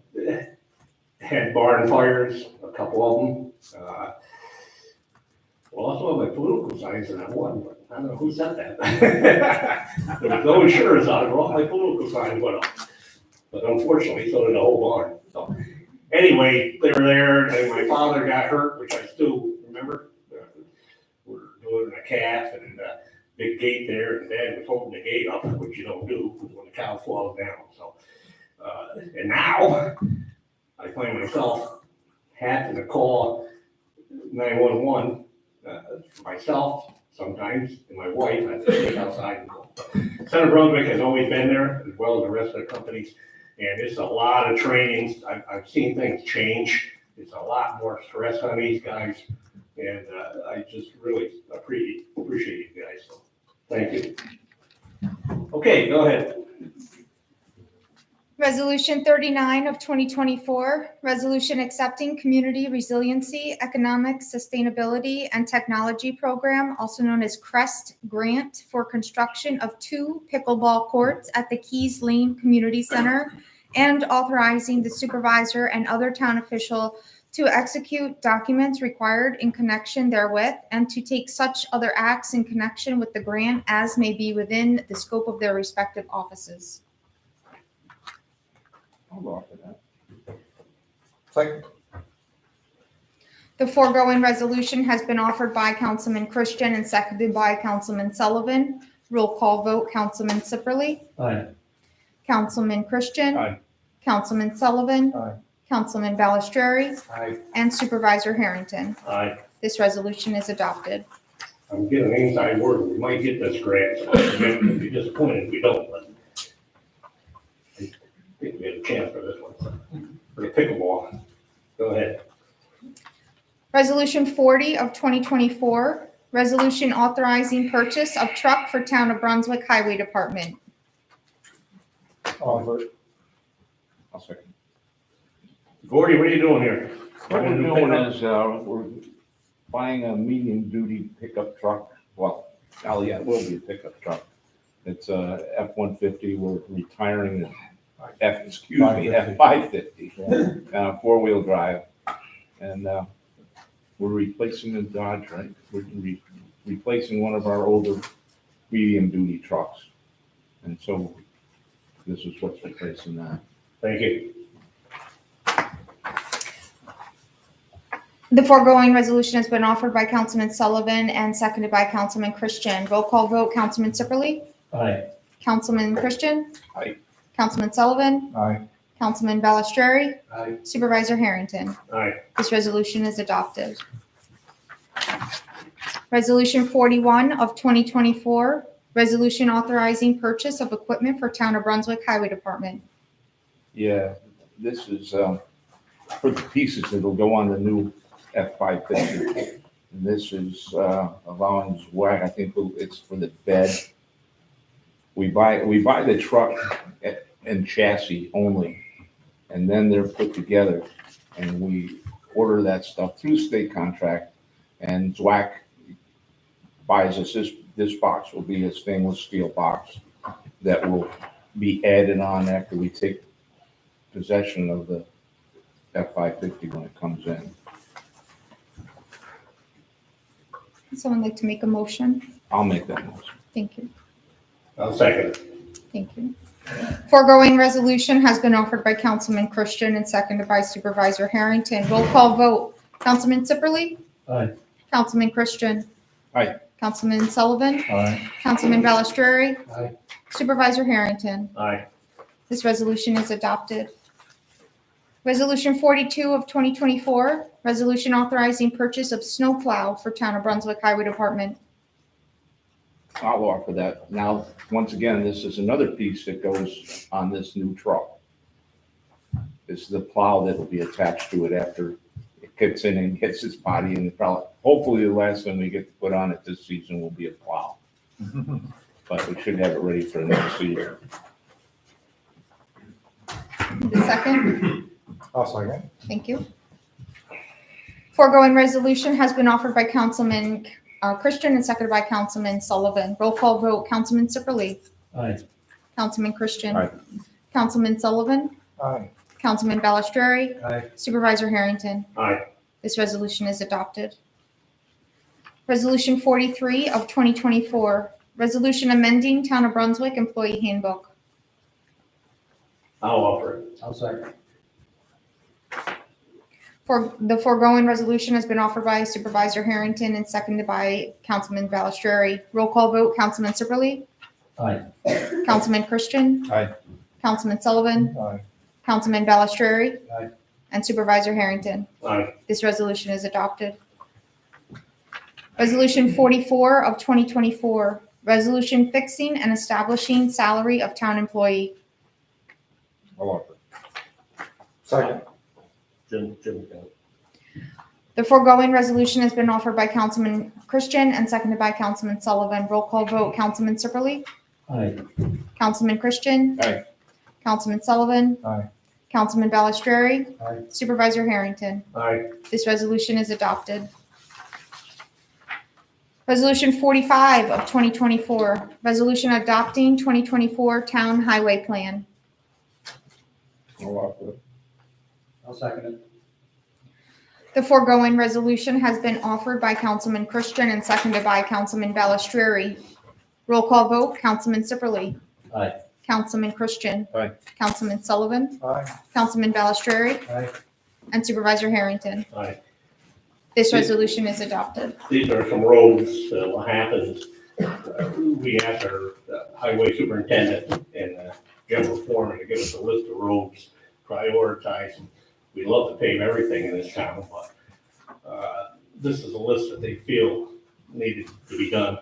had barn fires, a couple of them. Well, also my political signs in that one, but I don't know who said that. There was no insurance on it, all my political signs went up. But unfortunately, so did the whole barn. So anyway, they were there, and my father got hurt, which I still remember. We're delivering a calf and big gate there, and Dad was holding the gate up, which you don't do when the cow falls down. So, and now I find myself having to call 911 for myself sometimes, and my wife. I have to stay outside and call. Center Brunswick has always been there, as well as the rest of the companies, and it's a lot of trainings. I've seen things change. It's a lot more stress on these guys, and I just really appreciate you guys. So, thank you. Okay, go ahead. Resolution 39 of 2024, resolution accepting Community Resiliency, Economic Sustainability, and Technology Program, also known as CREST grant for construction of 2 pickleball courts at the Keys Lane Community Center, and authorizing the supervisor and other town official to execute documents required in connection therewith, and to take such other acts in connection with the grant as may be within the scope of their respective offices. I'll offer that. Second. The foregoing resolution has been offered by Councilman Christian and seconded by Councilman Sullivan. Roll call vote, Councilman Sipperly. Aye. Councilman Christian. Aye. Councilman Sullivan. Aye. Councilman Balistrary. Aye. And Supervisor Harrington. Aye. This resolution is adopted. I'm getting an inside word. We might get this grant. So I'd be disappointed if we don't. But a chance for this one, for the pickleball. Go ahead. Resolution 40 of 2024, resolution authorizing purchase of truck for Town of Brunswick Highway Department. Offer. I'll second. Gordy, what are you doing here? What we're doing is, we're buying a medium-duty pickup truck. Well, yeah, it will be a pickup truck. It's a F-150. We're retiring the F-550, four-wheel drive. And we're replacing the Dodge, right? We're replacing one of our older medium-duty trucks. And so this is what's replacing that. Thank you. The foregoing resolution has been offered by Councilman Sullivan and seconded by Councilman Christian. Roll call vote, Councilman Sipperly. Aye. Councilman Christian. Aye. Councilman Sullivan. Aye. Councilman Balistrary. Aye. Supervisor Harrington. Aye. This resolution is adopted. Resolution 41 of 2024, resolution authorizing purchase of equipment for Town of Brunswick Highway Department. Yeah, this is for the pieces that'll go on the new F-550. And this is allowing Zweig, I think it's for the bed. We buy the truck and chassis only, and then they're put together, and we order that stuff through state contract, and Zweig buys us this box will be a stainless steel box that will be added on after we take possession of the F-550 when it comes in. Would someone like to make a motion? I'll make that motion. Thank you. I'll second it. Thank you. Foregoing resolution has been offered by Councilman Christian and seconded by Supervisor Harrington. Roll call vote. Councilman Sipperly. Aye. Councilman Christian. Aye. Councilman Sullivan. Aye. Councilman Balistrary. Aye. Supervisor Harrington. Aye. This resolution is adopted. Resolution 42 of 2024, resolution authorizing purchase of snowplow for Town of Brunswick Highway Department. I'll offer that. Now, once again, this is another piece that goes on this new truck. It's the plow that will be attached to it after it kicks in and gets its body in the plow. Hopefully, the last thing we get to put on it this season will be a plow. But we should have it ready for the next season. The second, I'll second. thank you. Foregoing resolution has been offered by Councilman Christian and seconded by Councilman Sullivan. Roll call vote, Councilman Sipperly. Aye. Councilman Christian. Aye. Councilman Sullivan. Aye. Councilman Balistrary. Aye. Supervisor Harrington. Aye. This resolution is adopted. Resolution 43 of 2024, resolution amending Town of Brunswick Employee Handbook. I'll offer it. I'll second. For the foregoing resolution has been offered by Supervisor Harrington and seconded by Councilman Balistrary. Roll call vote, Councilman Sipperly. Aye. Councilman Christian. Aye. Councilman Sullivan. Aye. Councilman Balistrary. Aye. And Supervisor Harrington. Aye. This resolution is adopted. Resolution 44 of 2024, resolution fixing and establishing salary of town employee. I'll offer. Second. Jim. The foregoing resolution has been offered by Councilman Christian and seconded by Councilman Sullivan. Roll call vote, Councilman Sipperly. Aye. Councilman Christian. Aye. Councilman Sullivan. Aye. Councilman Balistrary. Aye. Supervisor Harrington. Aye. This resolution is adopted. Resolution 45 of 2024, resolution adopting 2024 Town Highway Plan. I'll offer it. I'll second it. The foregoing resolution has been offered by Councilman Christian and seconded by Councilman Balistrary. Roll call vote, Councilman Sipperly. Aye. Councilman Christian. Aye. Councilman Sullivan. Aye. Councilman Balistrary. Aye. And Supervisor Harrington. Aye. This resolution is adopted. These are some roads, what happens, we asked our highway superintendent and general foreman to give us a list of roads, prioritize them. We love to pave everything in this town, but this is a list that they feel needed to be done.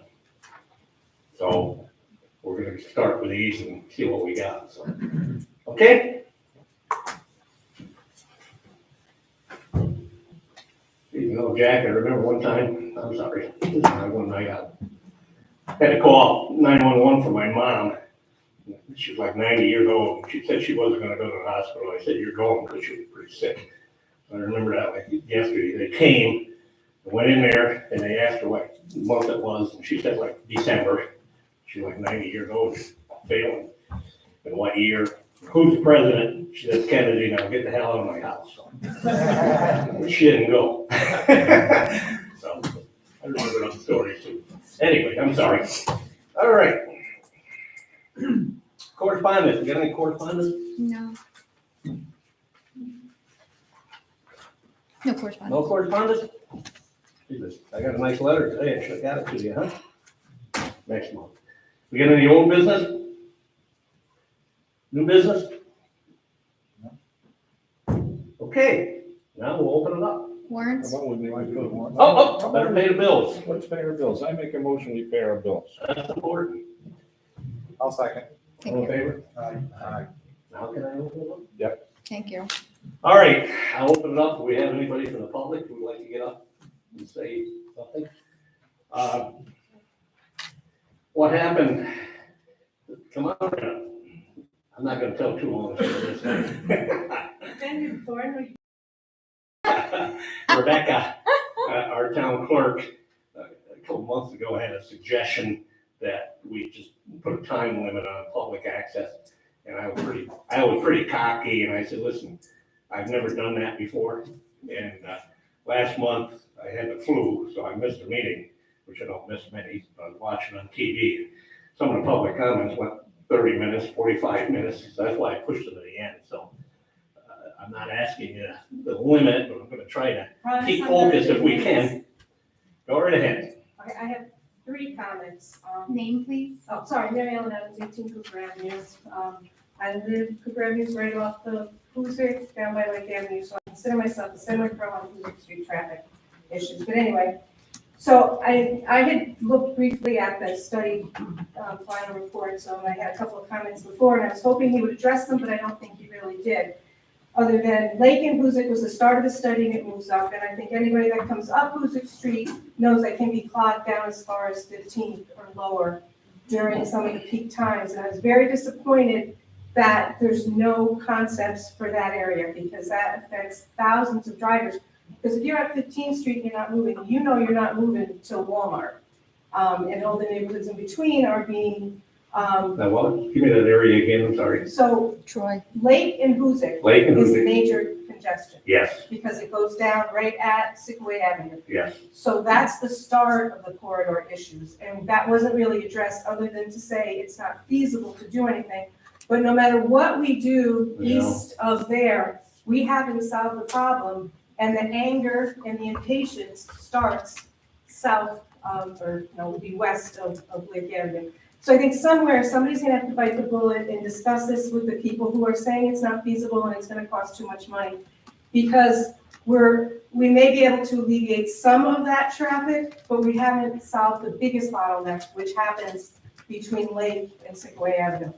So we're gonna start with these and see what we got, so. Okay, know, Jack, I remember one time, I'm sorry, this is my one night out. Had to call 911 for my mom. She was like 90 years old. She said she wasn't gonna go to the hospital. I said, you're going, because she was pretty sick. I remember that like yesterday. They came, went in there, and they asked her what month it was, and she said like December. She was like 90 years old, failing. And what year? Who's the president? She said, Kennedy. Now get the hell out of my house. She didn't go. So I remember those stories too. Anyway, I'm sorry. All right. Correspondence. You got any correspondence? No. No correspondence. No correspondence? Jesus, I got a nice letter today. I should have got it to you, huh? Next month. We got any old business? New business? Okay, now we'll open it up. Warrants? Oh, better pay the bills. Let's pay our bills. I make a motion, we pay our bills. That's important. I'll second. All in favor? Aye. Now can I open it up? Thank you. All right, I'll open it up. Do we have anybody from the public who would like to get up and say something? What happened? Come on. I'm not gonna tell too long. Rebecca, our town clerk, a couple months ago had a suggestion that we just put a time limit on public access. And I was pretty cocky, and I said, listen, I've never done that before. And last month I had the flu, so I missed a meeting, which I don't miss many, but I was watching on TV. Some of the public comments went 30 minutes, 45 minutes, so that's why I pushed it to the end. So I'm not asking you to limit, but I'm gonna try to keep focused if we can. Go right ahead. Okay, I have 3 comments. Name, please. Oh, sorry, Mary Ellen Evans, 18 Cooper Avenue. I live, Cooper Avenue is right off the Hoosick, down by Lake Avenue, so I consider myself a semi-pro on Hoosick Street traffic issues. But anyway, so I had looked briefly at the study final report, so I had a couple of comments before, and I was hoping he would address them, but I don't think he really did. Other than Lake and Hoosick was the start of the study, and it moves up, and I think anybody that comes up Hoosick Street knows that can be clogged down as far as 15th or lower during some of the peak times. And I was very disappointed that there's no concepts for that area, because that affects thousands of drivers. Because if you're at 15th Street and you're not moving, you know you're not moving to Walmart. And all the neighborhoods in between are being, Now, what? Give me that area again, I'm sorry. so Troy. Lake and Hoosick Lake and is Hoosick. major congestion, Yes, because it goes down right at Sycamore Avenue. yes. So that's the start of the corridor issues, and that wasn't really addressed, other than to say it's not feasible to do anything. But no matter what we do Yeah. east of there, we haven't solved the problem, and the anger and the impatience starts south of, or no, would be west of Lake Avenue. So I think somewhere, somebody's gonna have to bite the bullet and discuss this with the people who are saying it's not feasible and it's gonna cost too much money. Because we may be able to alleviate some of that traffic, but we haven't solved the biggest bottleneck, which happens between Lake and Sycamore Avenue.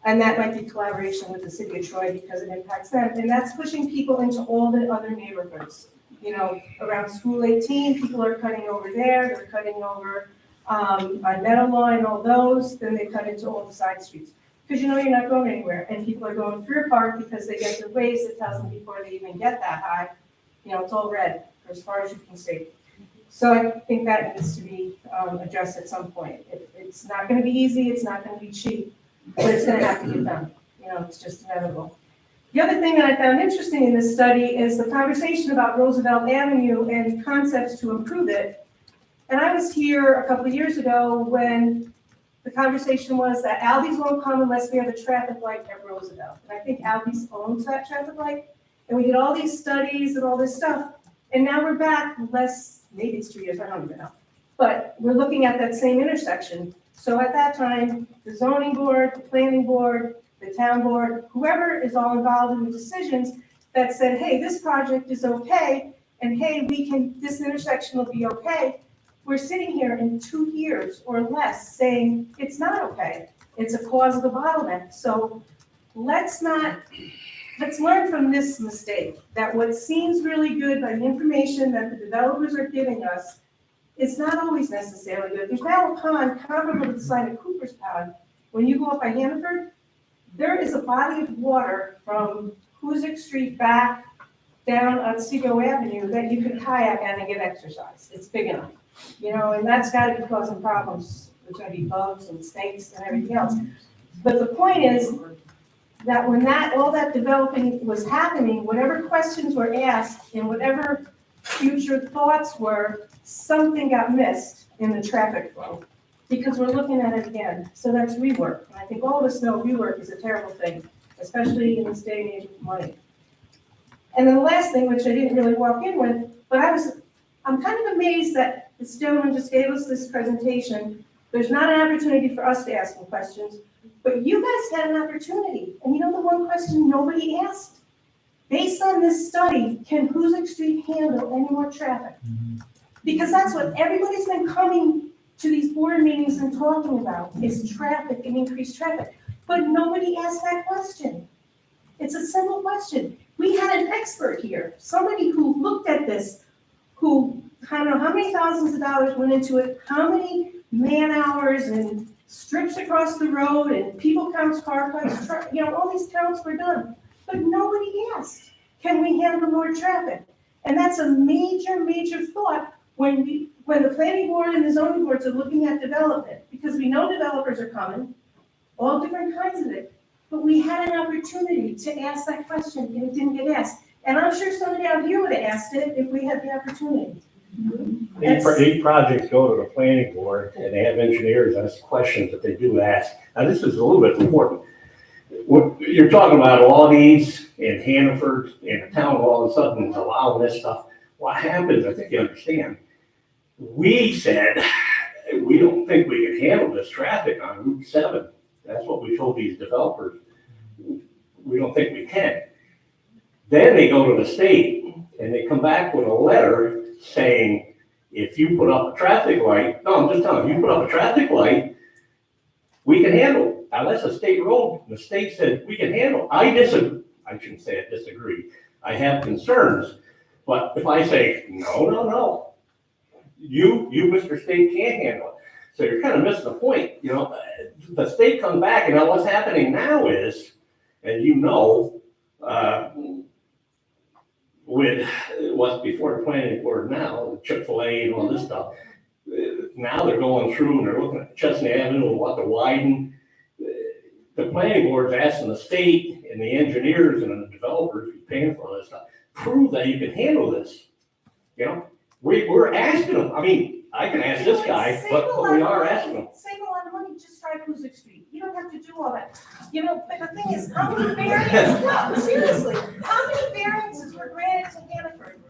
And that might be collaboration with the city of Troy, because it impacts them, and that's pushing people into all the other neighborhoods. You know, around School 18, people are cutting over there, they're cutting over on Meadow Lawn and all those, then they cut into all the side streets. Because you know you're not going anywhere, and people are going through your park because they get the waze that tells them before they even get that high, you know, it's all red for as far as you can see. So I think that needs to be addressed at some point. It's not gonna be easy, it's not gonna be cheap, but it's gonna have to get done. You know, it's just inevitable. The other thing that I found interesting in this study is the conversation about Roosevelt Avenue and concepts to improve it. And I was here a couple of years ago when the conversation was that Aldi's won't come unless we have a traffic light at Roosevelt. And I think Aldi's owns that traffic light. And we did all these studies and all this stuff. And now we're back maybe it's 2 years, I don't even know. But we're looking at that same intersection. So at that time, the zoning board, the planning board, the town board, whoever is all involved in the decisions that said, hey, this project is okay, and hey, this intersection will be okay. We're sitting here in 2 years or less saying it's not okay. It's a cause of the bottleneck. So let's not let's learn from this mistake, that what seems really good by the information that the developers are giving us is not always necessarily good. There's now a pond comparable to the site of Cooper's Pond. When you go up by Hannaford, there is a body of water from Hoosick Street back down Otsego Avenue that you can kayak on and get exercise. It's big enough, and that's gotta be causing problems. There's gonna be bugs and snakes and everything else. But the point is that when all that developing was happening, whatever questions were asked and whatever future thoughts were, something got missed in the traffic flow, because we're looking at it again. So that's rework. And I think all of us know rework is a terrible thing, especially in this day and age of money. And then the last thing, which I didn't really walk in with, but I'm kind of amazed that this gentleman just gave us this presentation. There's not an opportunity for us to ask him questions, but you guys had an opportunity. And you know the one question nobody asked? Based on this study, can Hoosick Street handle any more traffic? Because that's what everybody's been coming to these board meetings and talking about, is traffic and increased traffic. But nobody asked that question. It's a simple question. We had an expert here, somebody who looked at this, who, I don't know how many thousands of dollars went into it, how many man hours and strips across the road and people counts, car counts, all these counts were done. But nobody asked, can we handle more traffic? And that's a major, major thought when the planning board and the zoning boards are looking at development, because we know developers are coming, all different kinds of it. But we had an opportunity to ask that question and it didn't get asked. And I'm sure somebody out here would have asked it if we had the opportunity. These projects go to the planning board and they have engineers ask questions that they do ask. Now, this is a little bit important. You're talking about all these in Hannaford, and the town all of a sudden is allowing this stuff. What happens, I think you understand, we said, we don't think we can handle this traffic on Route 7. That's what we told these developers. We don't think we can. Then they go to the state and they come back with a letter saying, if you put up a traffic light, no, I'm just telling you, if you put up a traffic light, we can handle it. Now, that's a state road. The state said we can handle it. I disagree. I shouldn't say I disagree. I have concerns. But if I say, no, you, Mr. State, can't handle it. So you're kind of missing the point. The state comes back, and now what's happening now is, and with what's before the planning board now, Chick-fil-A and all this stuff, now they're going through and they're looking at Chestnut Avenue and what to widen. The planning board's asking the state and the engineers and the developers who are paying for all this stuff, prove that you can handle this. We're asking them. I mean, I can ask this guy, but we are asking them. Save a lot of money, just drive Hoosick Street. You don't have to do all that. But the thing is, how many variances, no, seriously, how many variances were granted to Hannaford?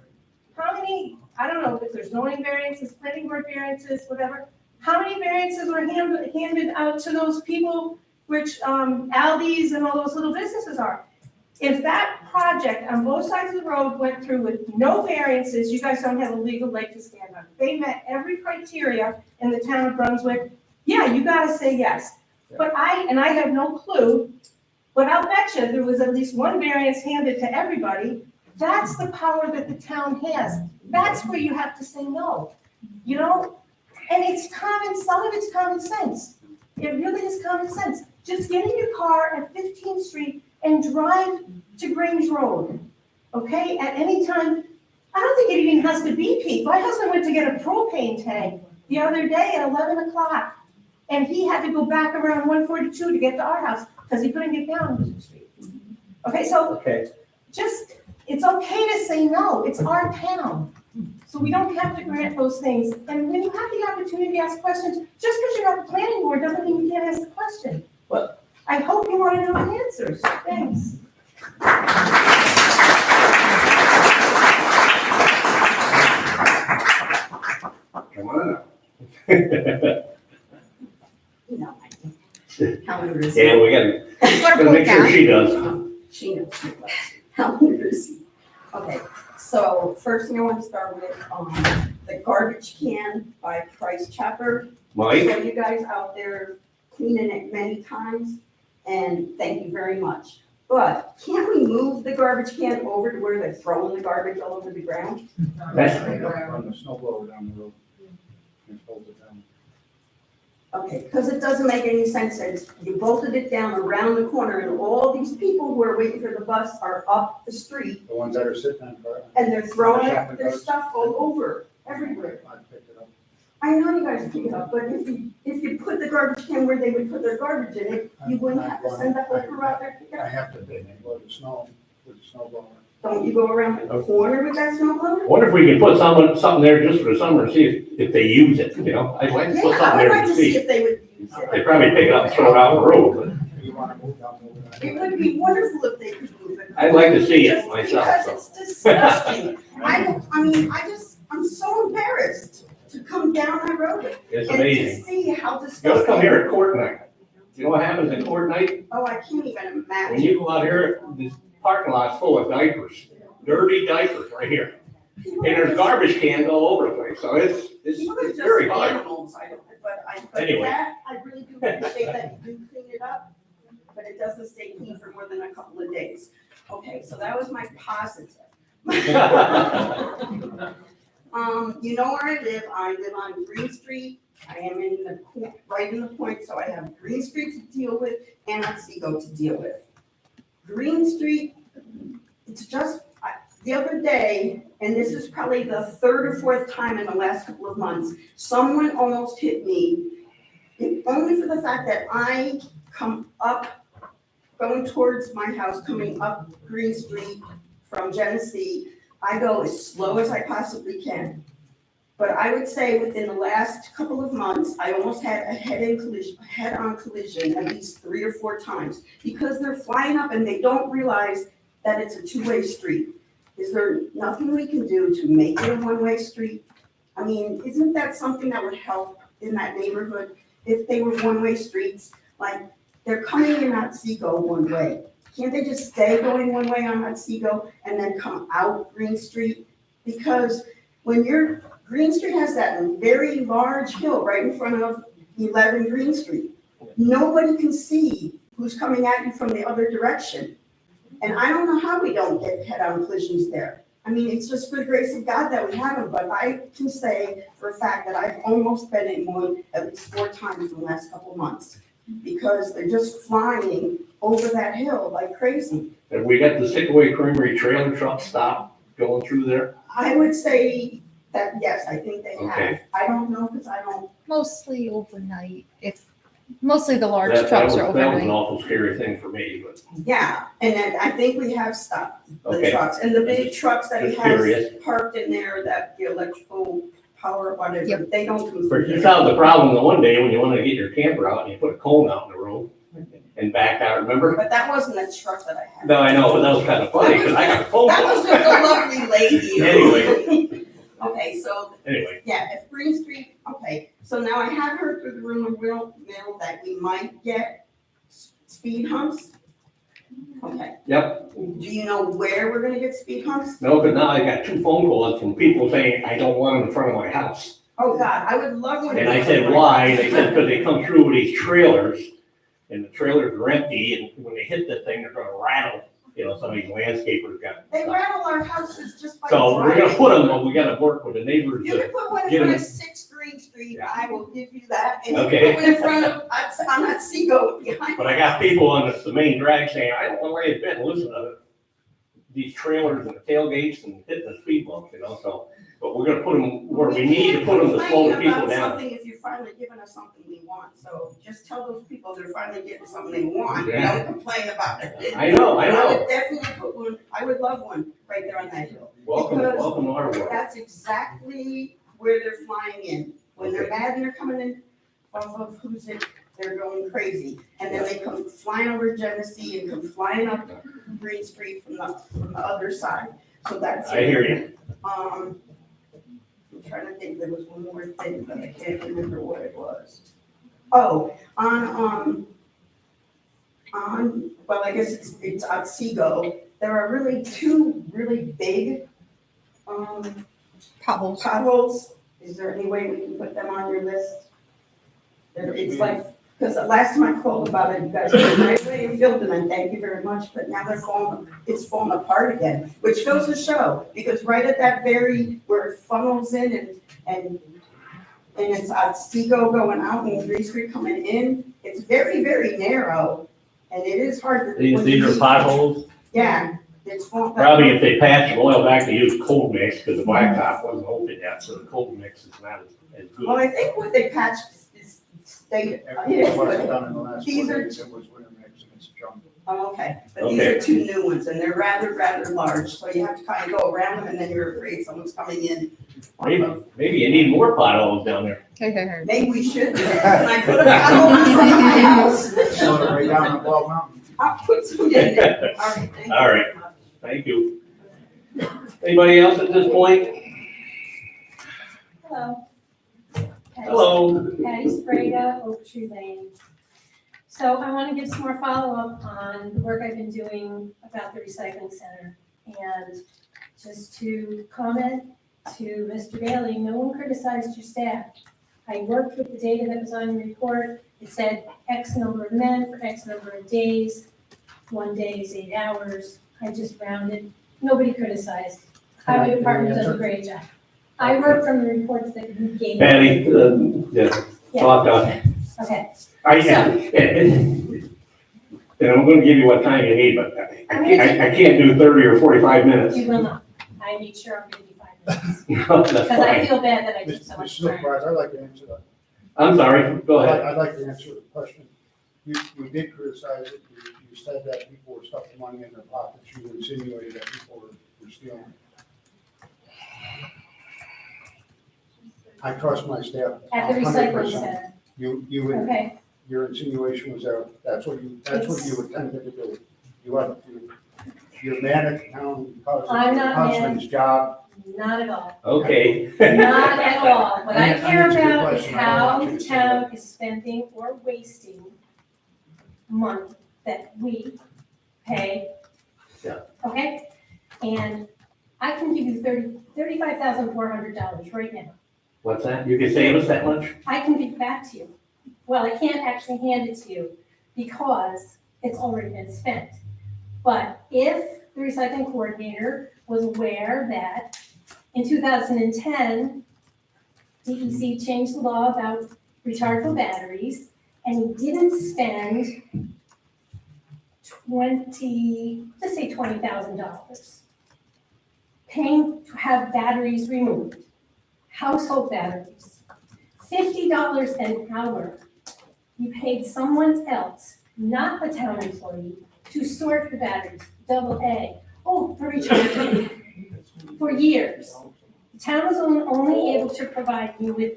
How many, I don't know if there's zoning variances, planning board variances, whatever. How many variances were handed out to those people, which Aldi's and all those little businesses are? If that project on both sides of the road went through with no variances, you guys don't have a legal leg to stand on. They met every criteria in the town of Brunswick. Yeah, you gotta say yes. But I have no clue, but I'll bet you there was at least one variance handed to everybody. That's the power that the town has. That's where you have to say no, And it's some of it's common sense. It really is common sense. Just get in your car at 15th Street and drive to Grange Road, okay? At any time. I don't think it even has to be peak. My husband went to get a propane tank the other day at 11 o'clock, and he had to go back around 142 to get to our house because he couldn't get down Hoosick Street. Okay, so it's okay to say no. It's our town. So we don't have to grant those things. And when you have the opportunity to ask questions, just because you're not the planning board doesn't mean you can't ask the question. But I hope you want to know the answers. Thanks. Come on up. Helen Russo. Yeah, we gotta make sure she does. She knows. Helen Russo. Okay, so first thing I want to start with, the garbage can by Price Chopper. Mike? So you guys out there cleaning it many times, and thank you very much. But can't we move the garbage can over to where they're throwing the garbage all over the ground? Run the snow blower down the road. And hold it down. Okay, because it doesn't make any sense that you bolted it down around the corner and all these people who are waiting for the bus are up the street The ones that are sitting on car. and they're throwing Shopping their carts. stuff all over, everywhere. I picked it up. I know you guys pick it up, but if you put the garbage can where they would put their garbage in it, you wouldn't have to send that whole crew out there to pick it I up. have to blow the snow with the snow blower. Don't you go around the corner with that snow blower? Wonder if we can put something there just for the summer and see if they use it, you know? I'd like to put Yeah, I something would there like to to see see. if they would use They it. probably pick it up and throw it out the road, You wanna move down, move it. It would be wonderful if they could move it. but I'd like to see it Just myself, because so. it's disgusting. I'm so embarrassed to come down that road It's and to amazing. see how You disgusting. gotta come here at court night. You know what happens at court night? Oh, I can't even When imagine. you go out here, this parking lot's full of diapers, dirty diapers right here. People And are there's just- garbage cans all over the place, so it's People are just very hard. animals, but Anyway. that, I really do appreciate that you do clean it up, but it doesn't stay clean for more than a couple of days. Okay, so that was my positive. You know where I live on Green Street, I am in the, right in the point, so I have Green Street to deal with and Otsego to deal with. Green Street, it's just, the other day, and this is probably the third or fourth time in the last couple of months, someone almost hit me, and only for the fact that I come up, going towards my house, coming up Green Street from Genesee, I go as slow as I possibly can. But I would say within the last couple of months, I almost had a head-on collision at least 3 or 4 times, because they're flying up and they don't realize that it's a two-way street. Is there nothing we can do to make it a one-way street? I mean, isn't that something that would help in that neighborhood if they were one-way streets? Like, they're coming in Otsego one way. Can't they just stay going one way on Otsego and then come out Green Street? Because when Green Street has that very large hill right in front of 11 Green Street. Nobody can see who's coming at you from the other direction. And I don't know how we don't get head-on collisions there. I mean, it's just for the grace of God that we have them, but I can say for a fact that I've almost been in one at least 4 times in the last couple of months, because they're just flying over that hill like crazy. Have we got the Sickaway Creamery trailer truck stop going through there? I would say that, yes, I think they have. Okay. I don't know, because I don't, Mostly overnight, mostly the large That trucks was are an overnight. awful scary thing for me, but, yeah, and then I think we have stopped the Okay. trucks, and the big trucks that he Just has curious. parked in there, that the electrical power, whatever, Yep. they don't come but through. you found the problem the one day when you wanted to get your camper out and you put a cone out in the road and backed out, remember? But that wasn't the truck that I had. No, I know, but that was kind of funny, because I got a phone That was just a lovely lady. Anyway. Okay, so, Anyway, yeah, if Green Street, okay, so now I have heard through the rumor mill that we might get speed humps. Okay, yep, do you know where we're gonna get speed humps? no, but now I got 2 phone calls from people saying, I don't want them in front of my house. Oh, God, I would love one. And I said, why? They said, because they come through with these trailers, and the trailers are empty, and when they hit the thing, they're gonna rattle. You know, some of these landscapers got. They rattle our houses just by So we're gonna driving. put them, but we gotta work with the neighbors. You can put one in get front 'em- of 6 Green Street, Yeah. I will give you that, and you Okay. can put one in front of, on that Seagoat behind. But I got people on the main drag saying, I don't know where you've been, listen to these trailers and the tailgates and hitting the speed bumps, you know, so. But we're gonna put them where we need to put them to slow the can't people complain down. about something if you're finally giving us something we want, so just tell those people they're finally getting something they want, Yeah. don't complain about it. I know. I would definitely put one, I would love one right there on that hill. Welcome, Because welcome to our world. That's exactly where they're flying in. When they're mad and they're coming in off of who's it, they're going crazy. And then they come flying over Genesee and come flying up Green Street from the other side. So that's. I hear you. I'm trying to think, there was one more thing, but I can't remember what it was. Oh, well, I guess it's Otsego, there are really 2 really big, potholes. Is there any way we can put them on your list? It's like, because the last time I called about it, you guys were right way you filled them, and thank you very much, but now it's falling apart again, which goes to show, because right at that very, where it funnels in and it's Otsego going out and Green Street coming in, it's very, very narrow, and it is hard to. These are potholes. Yeah, it's falling. Probably if they patch the oil back, they use cold mix, because the blacktop wasn't open yet, so the cold mix is not as Well, good. I think what they patched is state, Everything was done in the last 4 these are- days, it was winter mix and it's junk. oh, okay, but these are two new ones, and they're rather, rather large, so you have to kind of go around them, and then you're afraid someone's coming in. Maybe you need more potholes down there. Maybe we should, can I put a pothole in front of my house? So right down the Bald Mountain. I'll put some in there. All right, thank you. All right. Thank you. Anybody else at this point? Hello. Hello. Patty Sprayda, Oak Tree Lane. So I want to give some more follow-up on the work I've been doing about the recycling center. And just to comment to Mr. Bailey, no one criticized your staff. I worked with the data that was on your report. It said X number of men for X number of days. 1 day is 8 hours. I just rounded. Nobody criticized. Highway department does a great job. I work from the reports that you gave me. Patty, yeah, Yeah. talk on. Okay. And I'm gonna give you what time you need, but I can't do 30 or 45 minutes. You will not. I made sure I'm gonna be 5 minutes. No, that's Because I fine. feel bad that I took so Mr. much time. Supervisor, I'd like to answer that. I'm sorry, go ahead. I'd like to answer the question. You did criticize it, you said that people were stuffing money in their pockets, you insinuated that people were stealing. I trust my staff At the 100%. recycling center. You would, Okay, your insinuation was that, that's what you attempted to do. You're mad at the town because of I'm your not mad. husband's job. not at all. Okay. Not at all. What I care answered your about is question. I don't how want you the to say town that. is spending or wasting money that we pay. Yeah. Okay? And I can give you $35,400 right now. What's that? You can save us that much? I can give it back to you. Well, I can't actually hand it to you because it's already been spent. But if the recycling coordinator was aware that in 2010, DEC changed the law about rechargeable batteries, and he didn't spend let's say $20,000 paying to have batteries removed, household batteries, $50 an hour. You paid someone else, not a town employee, to sort the batteries, AA. Oh, for recharging, for years. The town was only able to provide you with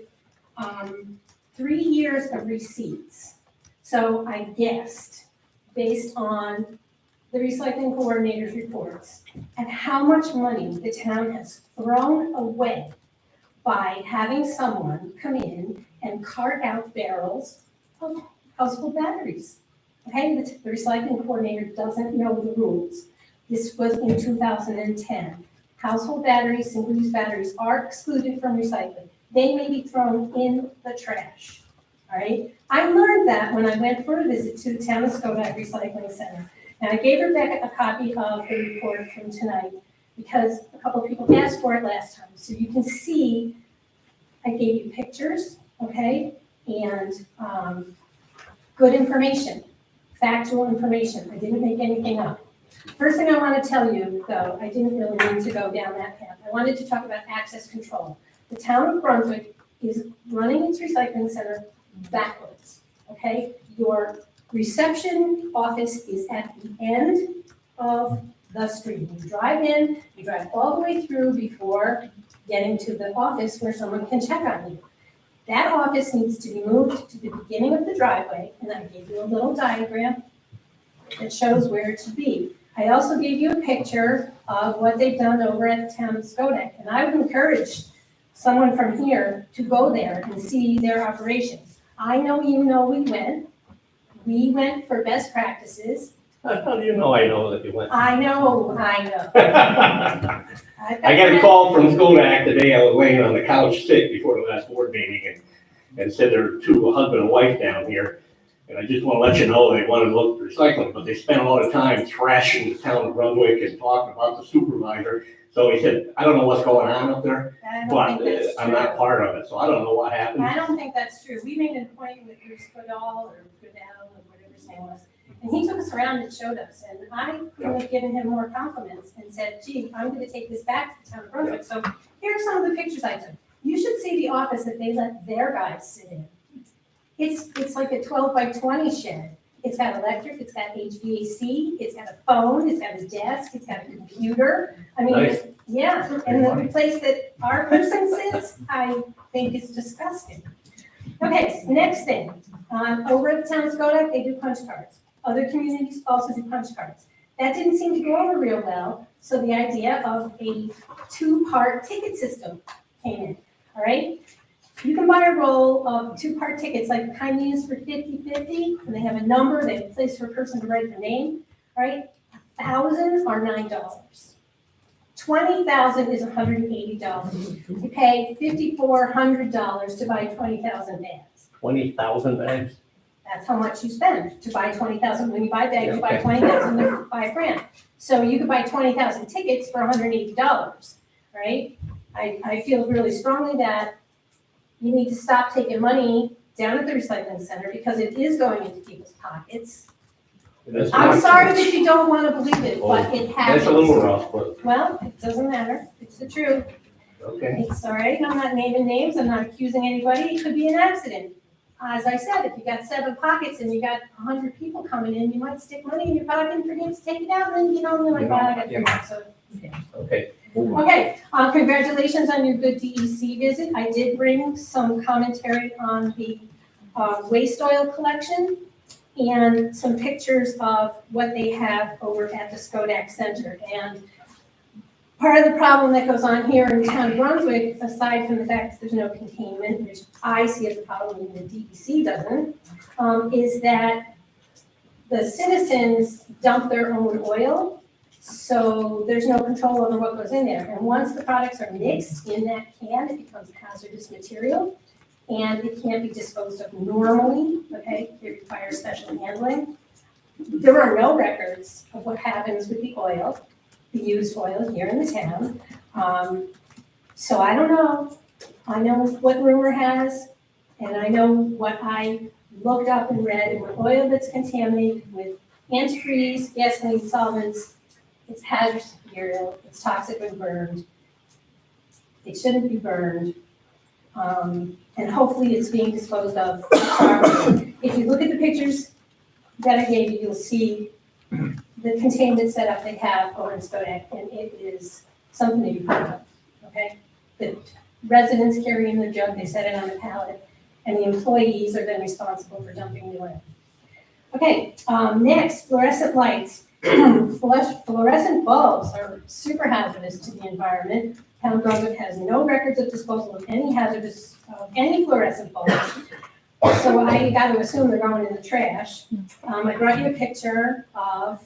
3 years of receipts. So I guessed, based on the recycling coordinator's reports, and how much money the town has thrown away by having someone come in and cart out barrels of household batteries. Okay, the recycling coordinator doesn't know the rules. This was in 2010. Household batteries, single-use batteries are excluded from recycling. They may be thrown in the trash, all right? I learned that when I went for a visit to the Town of Skodak Recycling Center. And I gave Rebecca a copy of the report from tonight because a couple of people asked for it last time. So you can see, I gave you pictures, okay? And good information, factual information. I didn't make anything up. First thing I want to tell you, though, I didn't really mean to go down that path. I wanted to talk about access control. The town of Brunswick is running its recycling center backwards, okay? Your reception office is at the end of the street. You drive in, you drive all the way through before getting to the office where someone can check on you. That office needs to be moved to the beginning of the driveway, and I gave you a little diagram that shows where it should be. I also gave you a picture of what they've done over at the town of Skodak, and I would encourage someone from here to go there and see their operations. I know you know we went for best practices. How do you know I know that you went? I know. I got a call from Skodak today. I was laying on the couch sick before the last board meeting and said there were a husband and wife down here. And I just want to let you know, they want to look at recycling, but they spend a lot of time thrashing the town of Brunswick and talking about the supervisor. So he said, I don't know what's going on up there, I don't but think that's I'm not true. part of it, so I don't know what happened. I don't think that's true. We made an appointment with Bruce Goodall or Goodell or whatever his name was. And he took us around and showed us. And I could have given him more compliments and said, gee, I'm going to take this back to the town of Brunswick. So here are some of the pictures I took. You should see the office that they let their guys sit in. It's like a 12 by 20 shed. It's got electric, it's got HVAC, it's got a phone, it's got a desk, it's got a computer. I mean, Nice. yeah, and the place that our person sits, I think is disgusting. Okay, next thing, over at the town of Skodak, they do punch cards. Other communities also do punch cards. That didn't seem to go over real well, so the idea of a two-part ticket system came in, all right? You can buy a roll of two-part tickets, like the kind you use for 50/50, and they have a number, they have a place for a person to write their name, right? 1,000 are $9. 20,000 is $180. You pay $5,400 to buy 20,000 bags. 20,000 bags? That's how much you spend to buy 20,000. When you buy bags, you buy Okay. 20,000, you buy a grand. So you could buy 20,000 tickets for $180, right? I feel really strongly that you need to stop taking money down at the recycling center because it is going into people's pockets. That's I'm not- sorry that you don't want to believe it, but it happens. That's a little rough, but, Well, it doesn't matter. It's the truth. okay. It's all right. I'm not naming names. I'm not accusing anybody. It could be an accident. As I said, if you got 7 pockets and you got 100 people coming in, you might stick money in your pocket and forget to take it out, and then, you're like, wow, I got 3 bucks. So, Okay. okay, congratulations on your good DEC visit. I did bring some commentary on the waste oil collection and some pictures of what they have over at the Skodak Center. And part of the problem that goes on here in town of Brunswick, aside from the fact that there's no containment, which I see as a problem and the DEC doesn't, is that the citizens dump their own oil. So there's no control over what goes in there. And once the products are mixed in that can, it becomes hazardous material and it can't be disposed of normally, okay? It requires special handling. There are no records of what happens with the oil, the used oil here in the town. So I don't know. I know what rumor has, and I know what I looked up and read, and oil that's contaminated with antifreeze, gasoline solvents, it's hazardous material, it's toxic when burned. It shouldn't be burned. And hopefully it's being disposed of properly. If you look at the pictures that I gave you, you'll see the containment setup they have over in Skodak, and it is something to be proud of, okay? The residents carry in their jug, they set it on a pallet, and the employees are then responsible for dumping the oil. Okay, next, fluorescent lights. Fluorescent bulbs are super hazardous to the environment. Town of Brunswick has no records of disposal of any any fluorescent bulbs. So I got to assume they're going in the trash. I brought you a picture of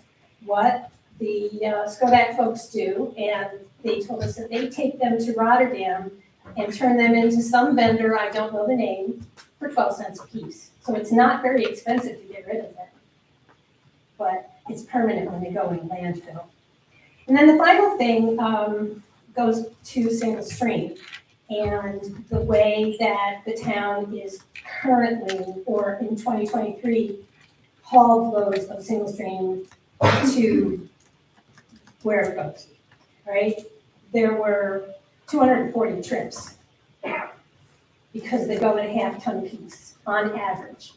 what the Skodak folks do, and they told us that they take them to Rotterdam and turn them into some vendor, I don't know the name, for 12 cents a piece. So it's not very expensive to get rid of them, but it's permanent when they go in landfill. And then the final thing goes to single stream and the way that the town is currently, or in 2023, hauled loads of single stream to where it goes, right? There were 240 trips because they go at a half-ton piece on average.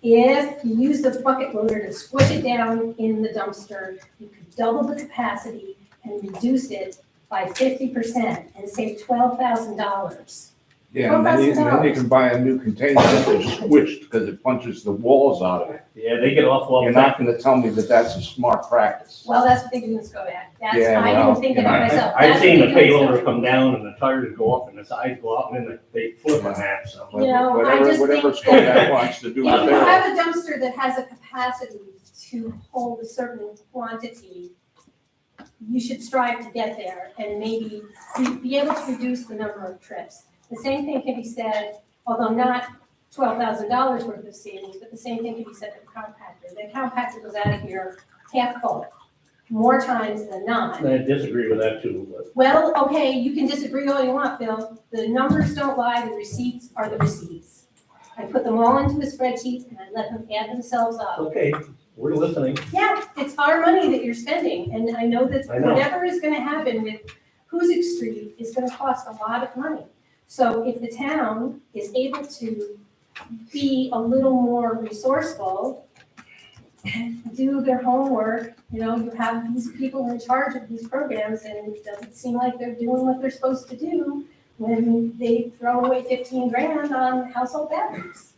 If you use the bucket loader to squish it down in the dumpster, you could double the capacity and reduce it by 50% and save $12,000. Yeah, and then you can buy a new container that is squished because it punches the walls out of it. Yeah, they get awful. You're not gonna tell me that that's a smart practice. Well, that's what they do in Skodak. That's, Yeah, I well, didn't think of you it know, myself. I've That's seen the what they do in payloader Skodak. come down and the tires go up and the sides go up and then they flip on that, so. You know, I Whatever, just whatever think Skodak wants to If do you out there. have a dumpster that has a capacity to hold a certain quantity, you should strive to get there and maybe be able to reduce the number of trips. The same thing can be said, although not $12,000 worth of savings, but the same thing can be said for the compactor. The compactor goes out of here half full, more times than not. I disagree with that too, but Well, okay, you can disagree all you want, Bill. The numbers don't lie, the receipts are the receipts. I put them all into the spreadsheet and I let them add themselves up. okay, we're listening. Yeah, it's our money that you're spending, and I know that I know. whatever is gonna happen with Hoosick Street is gonna cost a lot of money. So if the town is able to be a little more resourceful, do their homework, you know, you have these people in charge of these programs, and it doesn't seem like they're doing what they're supposed to do when they throw away 15 grand on household batteries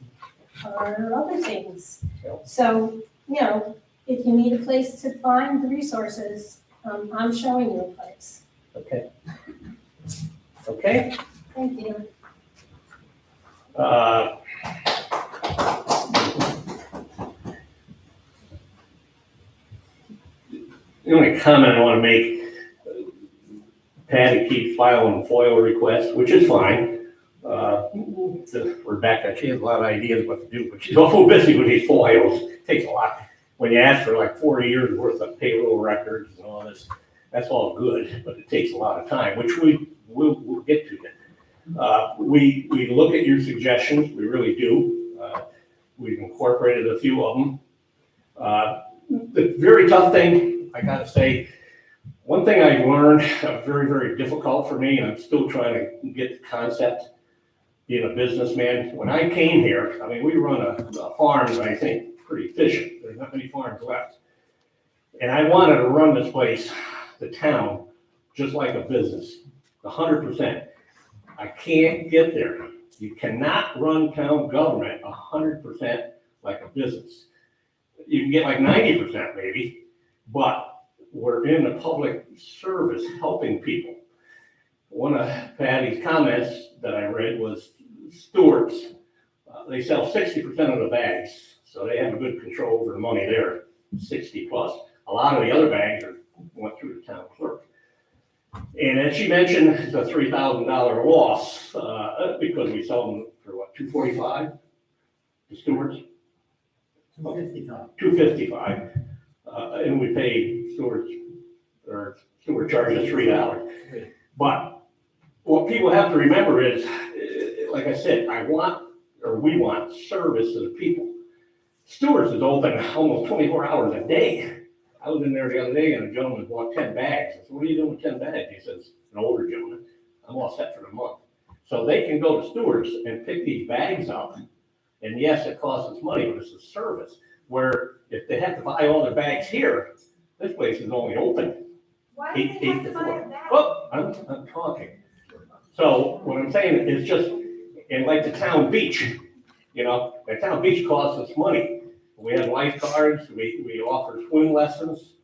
or other things. So, you know, if you need a place to find the resources, I'm showing you a place. Okay. Okay? Thank you. The only comment I want to make, Patty keeps filing FOIL requests, which is fine. Rebecca, she has a lot of ideas what to do, but she's awful busy with these FOILs. It takes a lot. When you ask for like 40 years worth of payroll records and all this, that's all good, but it takes a lot of time, which we'll get to. We look at your suggestions, we really do. We've incorporated a few of them. The very tough thing, I gotta say, one thing I've learned, very, very difficult for me, and I'm still trying to get the concept, being a businessman. When I came here, I mean, we run a farm that I think pretty efficient. There's not many farms left. And I wanted to run this place, the town, just like a business, 100%. I can't get there. You cannot run town government 100% like a business. You can get like 90% maybe, but we're in the public service helping people. One of Patty's comments that I read was Stewart's. They sell 60% of the bags, so they have a good control over the money there, 60 plus. A lot of the other bags went through the town clerk. And as she mentioned, it's a $3,000 loss because we sell them for what, $245 to Stewart's? $255. And we pay Stewart charges $3. But what people have to remember is, like I said, we want service to the people. Stewart's is open almost 24 hours a day. I was in there the other day and a gentleman bought 10 bags. I said, what are you doing with 10 bags? He says, an older gentleman, I'm all set for the month. So they can go to Stewart's and pick these bags up. And yes, it costs us money, but it's a service. Where if they have to buy all their bags here, this place is only open. Why do they have to buy 4. a bag? Oh, I'm talking. So what I'm saying is just, in like the town beach, you know, the town beach costs us money. We have lifeguards, we offer swim lessons.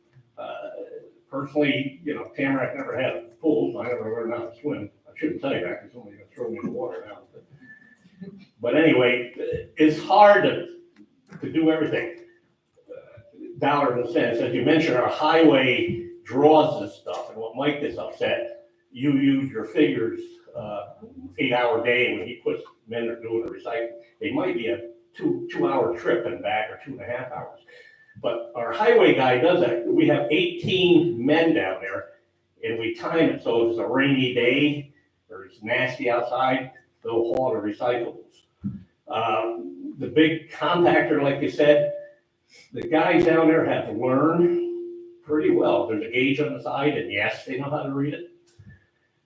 Personally, you know, Tamarack never had a pool, so I never learned how to swim. I shouldn't tell you that because somebody's gonna throw me in the water now. But anyway, it's hard to do everything. Dollars and cents, as you mentioned, our highway draws this stuff, and what Mike gets upset, you use your figures, 8-hour day when he puts men are doing the recycling. It might be a two-hour trip and back, or 2.5 hours. But our highway guy does that. We have 18 men down there, and we time it so if it's a rainy day or it's nasty outside, they'll haul the recyclables. The big compactor, like you said, the guys down there have learned pretty well. There's a gauge on the side, and yes, they know how to read it.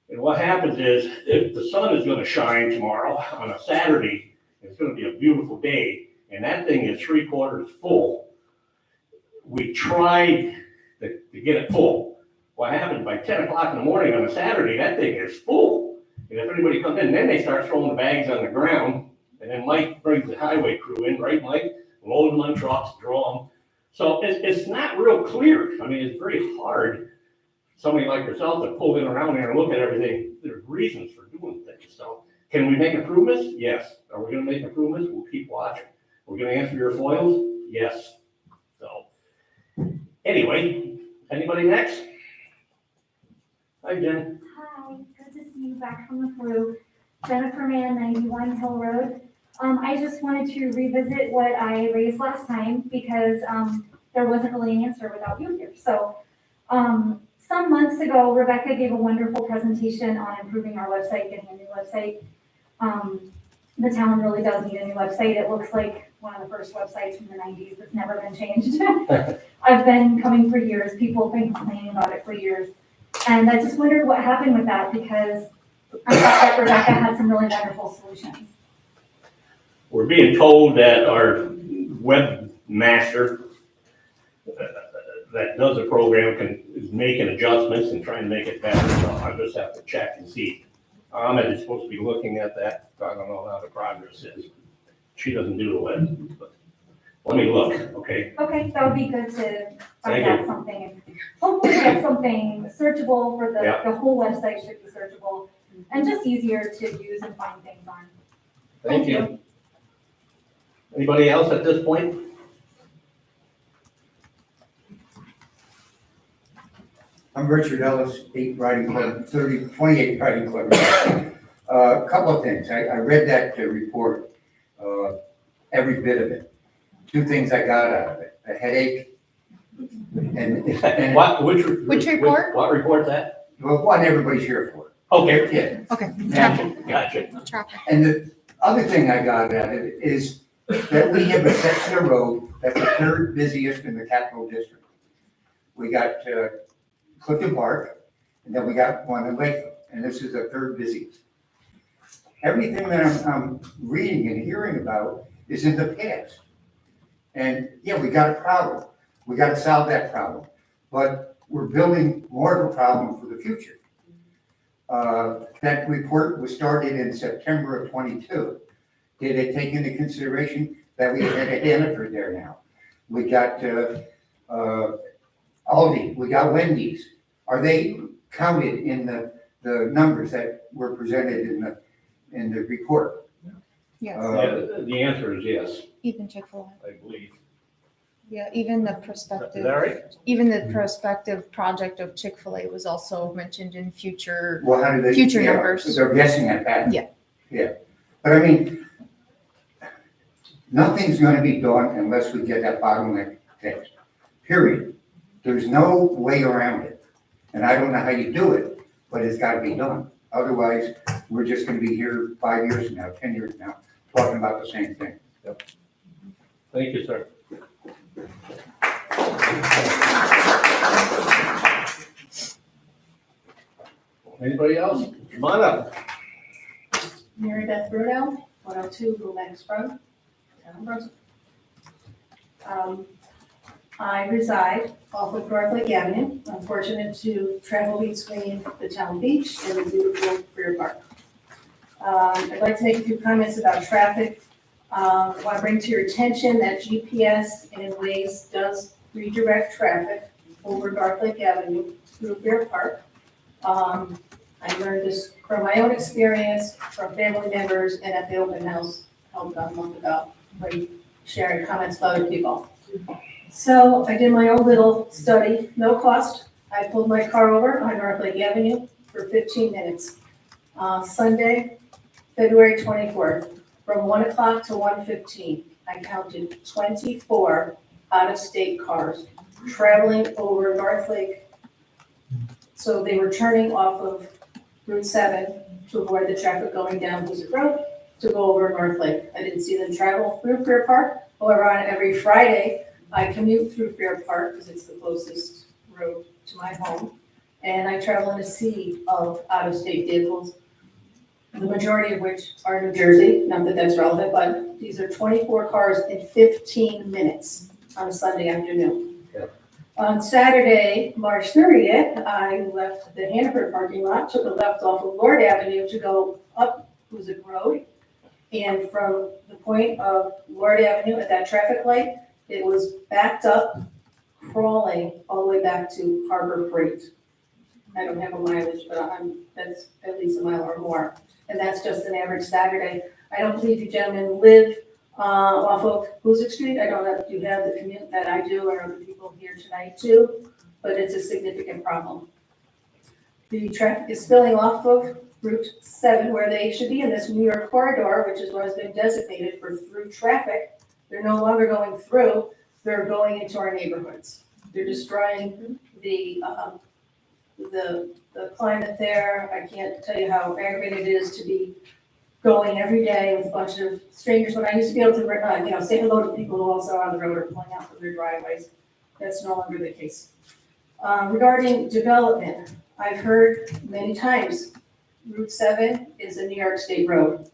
And what happens is, if the sun is gonna shine tomorrow on a Saturday, it's gonna be a beautiful day, and that thing is 3/4 full. We tried to get it full. What happens, by 10 o'clock in the morning on a Saturday, that thing is full. And if anybody comes in, then they start throwing the bags on the ground, and then Mike brings the highway crew in, right, Mike? Load them on trucks, draw them. So it's not real clear. I mean, it's very hard, somebody like yourself to pull in around there and look at everything. There's reasons for doing things. So can we make improvements? Yes. Are we gonna make improvements? We'll keep watching. We're gonna answer your FOILs? Yes. So anyway, anybody next? Hi, Jen. Hi, good to see you back from the flu. Jennifer Mann, 91 Hill Road. I just wanted to revisit what I raised last time because, there wasn't really an answer without you here. So, some months ago, Rebecca gave a wonderful presentation on improving our website, getting a new website. The town really does need a new website. It looks like one of the first websites from the 90s that's never been changed. I've been coming for years. People have been complaining about it for years. And I just wondered what happened with that because I thought that Rebecca had some really wonderful solutions. We're being told that our webmaster that does the program is making adjustments and trying to make it better, so I just have to check and see. Ahmed is supposed to be looking at that, I don't know how the progress is. She doesn't do the web, but let me look, okay? Okay, that would be good to Thank find you. out something. Hopefully get something searchable for Yeah. the whole website should be searchable and just easier to use and find things on. Thank you. Anybody else at this point? I'm Richard Ellis, 8 Riding Club, 28 Riding Club. A couple of things. I read that report, every bit of it. Two things I got out of it, a headache and What, Which report? What report's that? well, one everybody's here for. Okay, Yeah. Okay. gotcha. Traffic. And the other thing I got out of it is that we have a section of road that's the third busiest in the capital district. We got Clifton Park, and then we got one in Lakeland, and this is the third busiest. Everything that I'm reading and hearing about is in the past. And yeah, we got a problem. We got to solve that problem. But we're building more of a problem for the future. That report was started in September of 22. Did it take into consideration that we had a Hannaford there now? We got Aldi, we got Wendy's. Are they counted in the numbers that were presented in the report? Yes, Yeah, the answer is yes, even Chick-fil-A. I believe. Yeah, even the Is prospective, that right? even the prospective project of Chick-fil-A was also mentioned in future. Well, how do they? Future yeah, numbers. They're guessing at that. Yeah. Yeah, but I mean, nothing's gonna be done unless we get that bottleneck fixed, period. There's no way around it. And I don't know how you do it, but it's gotta be done. Otherwise, we're just gonna be here 5 years from now, 10 years from now, talking about the same thing. Thank you, sir. Anybody else? Come on up. Mary Beth Bruno, 102 Lumax Road, Town of Brunswick. I reside off of North Lake Avenue. I'm fortunate to travel between the town beach and the beautiful Freer Park. I'd like to make a few comments about traffic. I want to bring to your attention that GPS and Waze does redirect traffic over North Lake Avenue through Freer Park. I learned this from my own experience, from family members, and at the open house held about a month ago, when sharing comments with other people. So I did my own little study, no cost. I pulled my car over on North Lake Avenue for 15 minutes. Sunday, February 24th, from 1 o'clock to 1:15, I counted 24 out-of-state cars traveling over North Lake. So they were turning off of Route 7 to avoid the traffic going down Hoosick Road to go over North Lake. I didn't see them travel through Freer Park. However, on every Friday, I commute through Freer Park because it's the closest road to my home. And I travel in a sea of out-of-state vehicles, the majority of which are New Jersey, not that that's relevant, but these are 24 cars in 15 minutes on a Sunday afternoon. On Saturday, March 30th, I left the Hannaford parking lot, took a left off of Lord Avenue to go up Hoosick Road. And from the point of Lord Avenue at that traffic light, it was backed up, crawling all the way back to Harbor Freight. I don't have a mileage, but that's at least a mile or more. And that's just an average Saturday. I don't believe you gentlemen live off of Hoosick Street. I don't know if you have the commute that I do or other people here tonight too, but it's a significant problem. The traffic is spilling off of Route 7, where they should be in this New York corridor, which is what has been designated for through traffic. They're no longer going through, they're going into our neighborhoods. They're destroying the climate there. I can't tell you how aggravating it is to be going every day with a bunch of strangers. When I used to be able to, say hello to people who also are on the road or pulling out from their driveways, that's no longer the case. Regarding development, I've heard many times, Route 7 is a New York State road.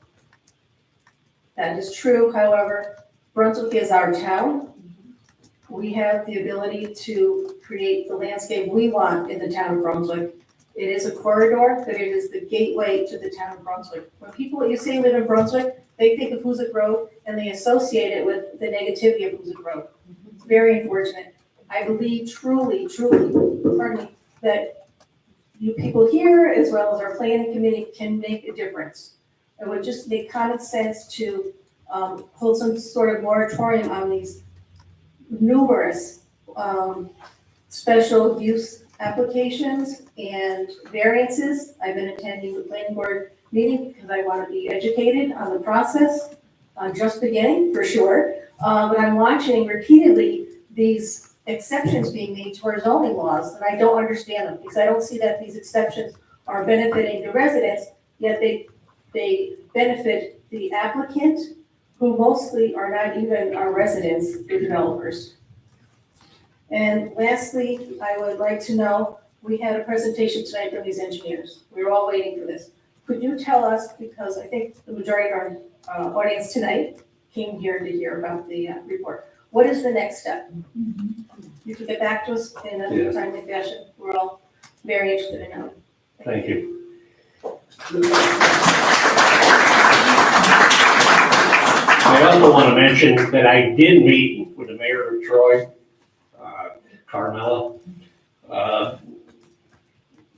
That is true, however, Brunswick is our town. We have the ability to create the landscape we want in the town of Brunswick. It is a corridor, but it is the gateway to the town of Brunswick. When people you say live in Brunswick, they think of Hoosick Road and they associate it with the negativity of Hoosick Road. It's very unfortunate. I believe truly, pardon me, that you people here, as well as our planning committee, can make a difference. It would just make common sense to hold some sort of moratorium on these numerous special use applications and variances. I've been attending the planning board meeting because I want to be educated on the process. I'm just beginning, for sure. But I'm watching repeatedly these exceptions being made to our zoning laws, and I don't understand them because I don't see that these exceptions are benefiting the residents, yet they benefit the applicant, who mostly are not even our residents, the developers. And lastly, I would like to know, we had a presentation tonight from these engineers. We were all waiting for this. Could you tell us, because I think the majority of our audience tonight came here to hear about the report. What is the next step? You can get back to us in a timely fashion. We're all very interested in knowing. Thank you. I also want to mention that I did meet with the mayor of Troy, Carmella.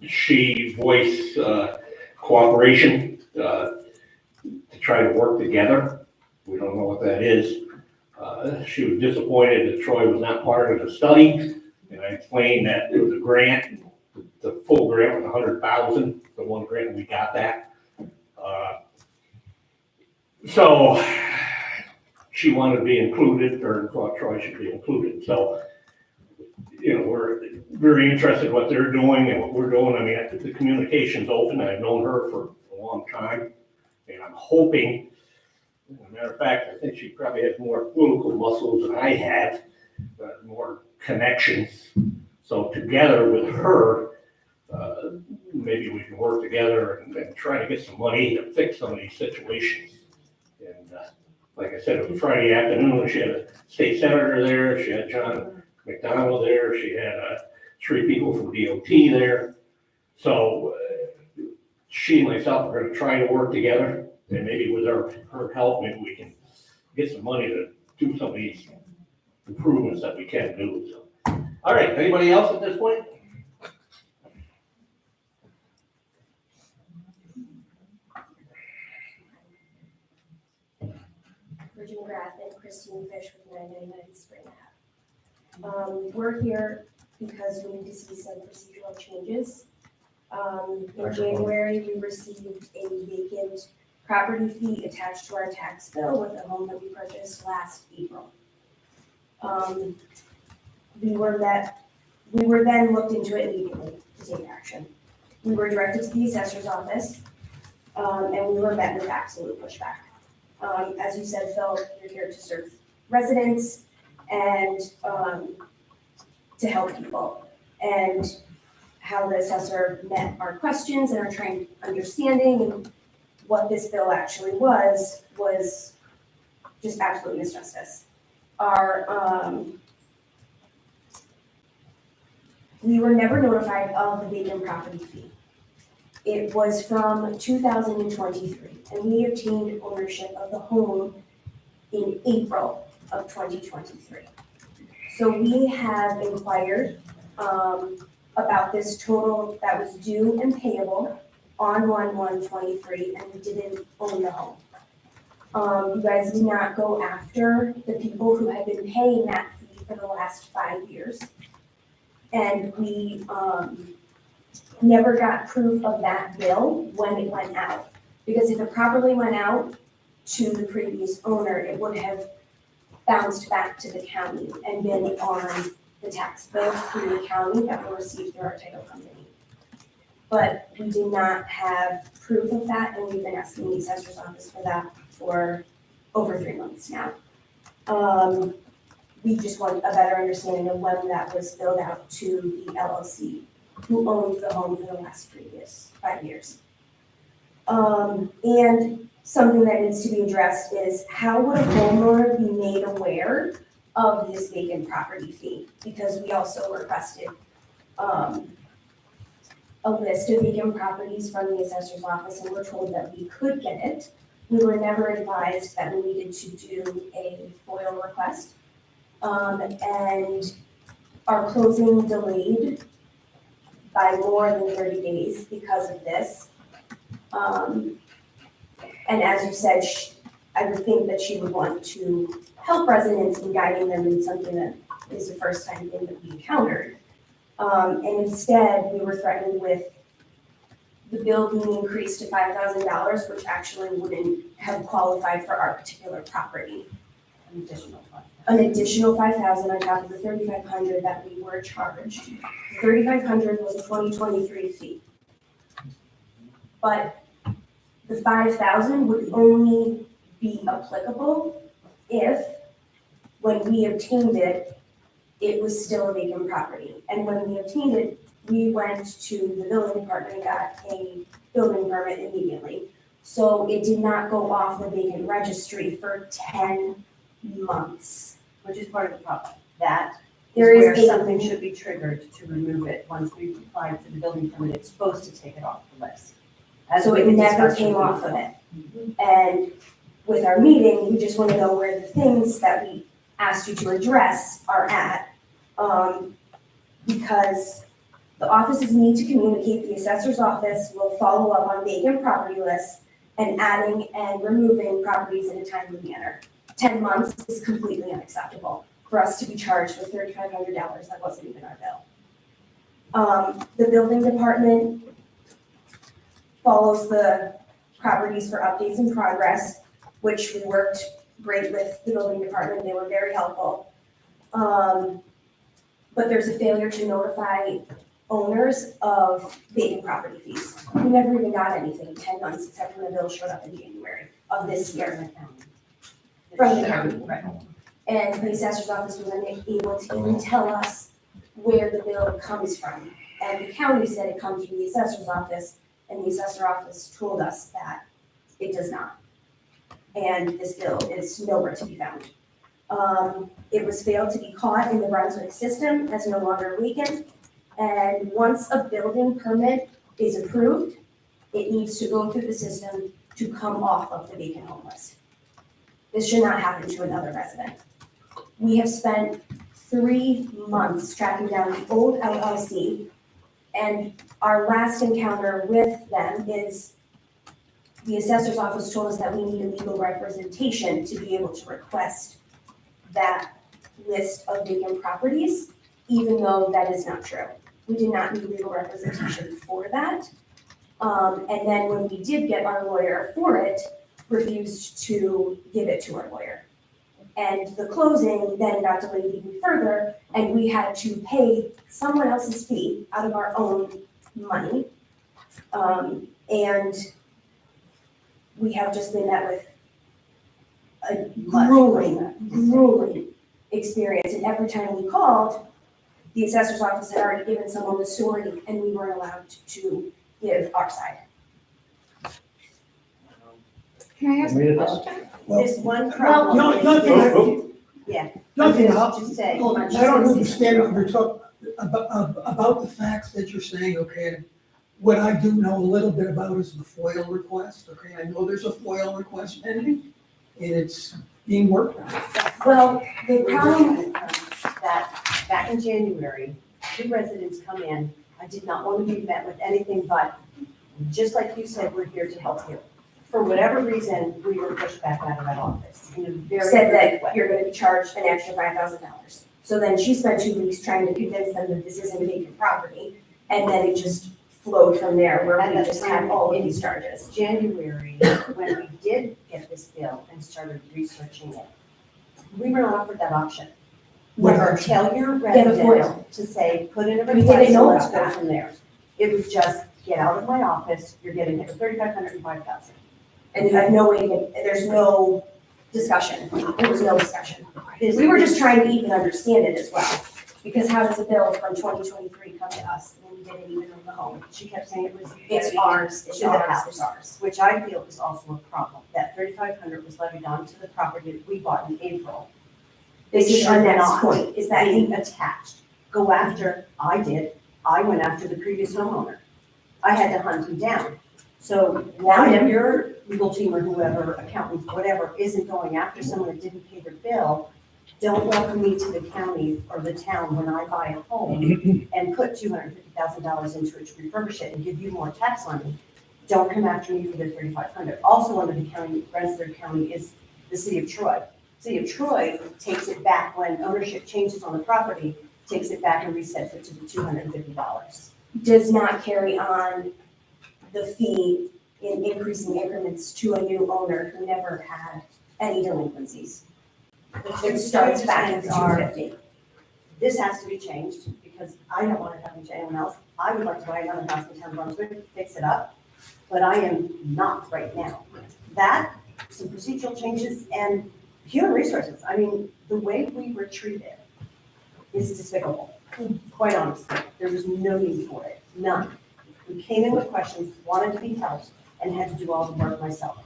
She voiced cooperation to try to work together. We don't know what that is. She was disappointed that Troy was not part of the study, and I explained that it was a grant. The full grant was $100,000. The one grant we got that. So she wanted to be included, or thought Troy should be included. So, we're very interested in what they're doing and what we're doing. I mean, the communication's open. I've known her for a long time, and I'm hoping, as a matter of fact, I think she probably has more political muscles than I have, but more connections. So together with her, maybe we can work together and try to get some money to fix some of these situations. And like I said, it was Friday afternoon. She had a state senator there. She had John McDonald there. She had 3 people from DOT there. So she and myself are going to try to work together. And maybe with her help, maybe we can get some money to do some of these improvements that we can do. So, all right, anybody else at this point? Virginia Graff and Christine Fish with 999 Spring Ave. We're here because we need to see some procedural changes. In January, we received a vacant property fee attached to our tax bill with a home that we purchased last April. We were then looked into it immediately to take action. We were directed to the assessor's office, and we were met with absolute pushback. As you said, Phil, you're here to serve residents and to help people. And how the assessor met our questions and our trying understanding and what this bill actually was just absolute misjustice. We were never notified of the vacant property fee. It was from 2023, and we obtained ownership of the home in April of 2023. So we have inquired about this total that was due and payable on 1/1/23, and we didn't own the home. You guys did not go after the people who had been paying that fee for the last 5 years. And we never got proof of that bill when it went out. Because if it properly went out to the previous owner, it would have bounced back to the county and been on the tax bill through the county that were received through our title company. But we did not have proof of that, and we've been asking the assessor's office for that for over 3 months now. We just want a better understanding of when that was billed out to the LLC who owned the home for the last previous 5 years. And something that needs to be addressed is how would a homeowner be made aware of this vacant property fee? Because we also requested, a list of vacant properties from the assessor's office and were told that we could get it. We were never advised that we needed to do a FOIL request. And our closing delayed by more than 30 days because of this. And as you said, I would think that she would want to help residents in guiding them in something that is the first time thing that we encountered. And instead, we were threatened with the bill being increased to $5,000, which actually wouldn't have qualified for our particular property. An additional $5,000 on top of the $3,500 that we were charged. $3,500 was a 2023 fee. But the $5,000 would only be applicable if, when we obtained it, it was still a vacant property. And when we obtained it, we went to the building department and got a building permit immediately. So it did not go off the vacant registry for 10 months. Which is part of the problem. That There is is where a- something should be triggered to remove it once we've applied for the building permit. It's supposed to take it off the list. As So we it never discussed came with off of Phil. it. And with our meeting, we just want to know where the things that we asked you to address are at. Because the offices need to communicate, the assessor's office will follow up on vacant property lists and adding and removing properties in a timely manner. 10 months is completely unacceptable for us to be charged with $3,500 that wasn't even our bill. The building department follows the properties for updates in progress, which we worked great with the building department, they were very helpful. But there's a failure to notify owners of vacant property fees. We never even got anything in 10 months, except when the bill showed up in January of this year. From the county, right? And the assessor's office was unable to even tell us where the bill comes from. And the county said it comes from the assessor's office, and the assessor office told us that it does not. And this bill is nowhere to be found. It was failed to be caught in the Brunswick system as no longer vacant. And once a building permit is approved, it needs to go through the system to come off of the vacant home list. This should not happen to another resident. We have spent 3 months tracking down the old LLC, and our last encounter with them is the assessor's office told us that we need a legal representation to be able to request that list of vacant properties, even though that is not true. We did not need legal representation for that. And then when we did get our lawyer for it, refused to give it to our lawyer. And the closing then got delayed even further, and we had to pay someone else's fee out of our own money. And we have just been met with a grueling experience. And every time we called, the assessor's office had already given someone the story, and we weren't allowed to give our side. Can I ask a question? This one No, problem. nothing, Yeah. nothing, Just say. Well, I don't understand what you're talking about the facts that you're saying, okay? What I do know a little bit about is the FOIL request, okay? I know there's a FOIL request pending, and it's being worked on. Well, the problem, That back in January, 2 residents come in. I did not want to be met with anything but, just like you said, we're here to help you. For whatever reason, we were pushed back out of that office in a very said rude that way. you're gonna be charged an extra $5,000. So then she spent 2 weeks trying to convince them that this isn't a vacant property, and then it just flowed from there, where we just had all of these charges. January, when we did get this bill and started researching it, we were not offered that option. Never tell your Get a FOIL. resident to say, put in a We didn't request, know let's about go that. from there. It was just, get out of my office, you're getting hit with 3,500 and 5,000. And you had no way to get, there's no discussion, there was no discussion. We were just trying to even understand it as well, because how does a bill from 2023 come to us when we didn't even own the home? She kept saying it was. It's ours, it's To the ours, house. it's ours. Which I feel is also a problem. That 3,500 was levied onto the property that we bought in April. This is our should next not point, is that be attached. Go after, I did, I went after the previous homeowner. I had to hunt him down. So now if your legal team or whoever, accountant, whatever, isn't going after someone that didn't pay their bill, don't welcome me to the county or the town when I buy a home and put $250,000 into it to refurbish it and give you more tax money. Don't come after me for the 3,500. Also under the county, Rensselaer County is the city of Troy. City of Troy takes it back when ownership changes on the property, takes it back and resets it to the $250. Does not carry on the fee in increasing increments to a new owner who never had any delinquencies. It starts back at the $250. This has to be changed because I don't want it happening to anyone else. I would like to buy another house in town of Brunswick, fix it up, but I am not right now. That, some procedural changes and human resources. I mean, the way we were treated is despicable, quite honestly. There was no need for it, none. We came in with questions, wanted to be helped, and had to do all the work ourselves.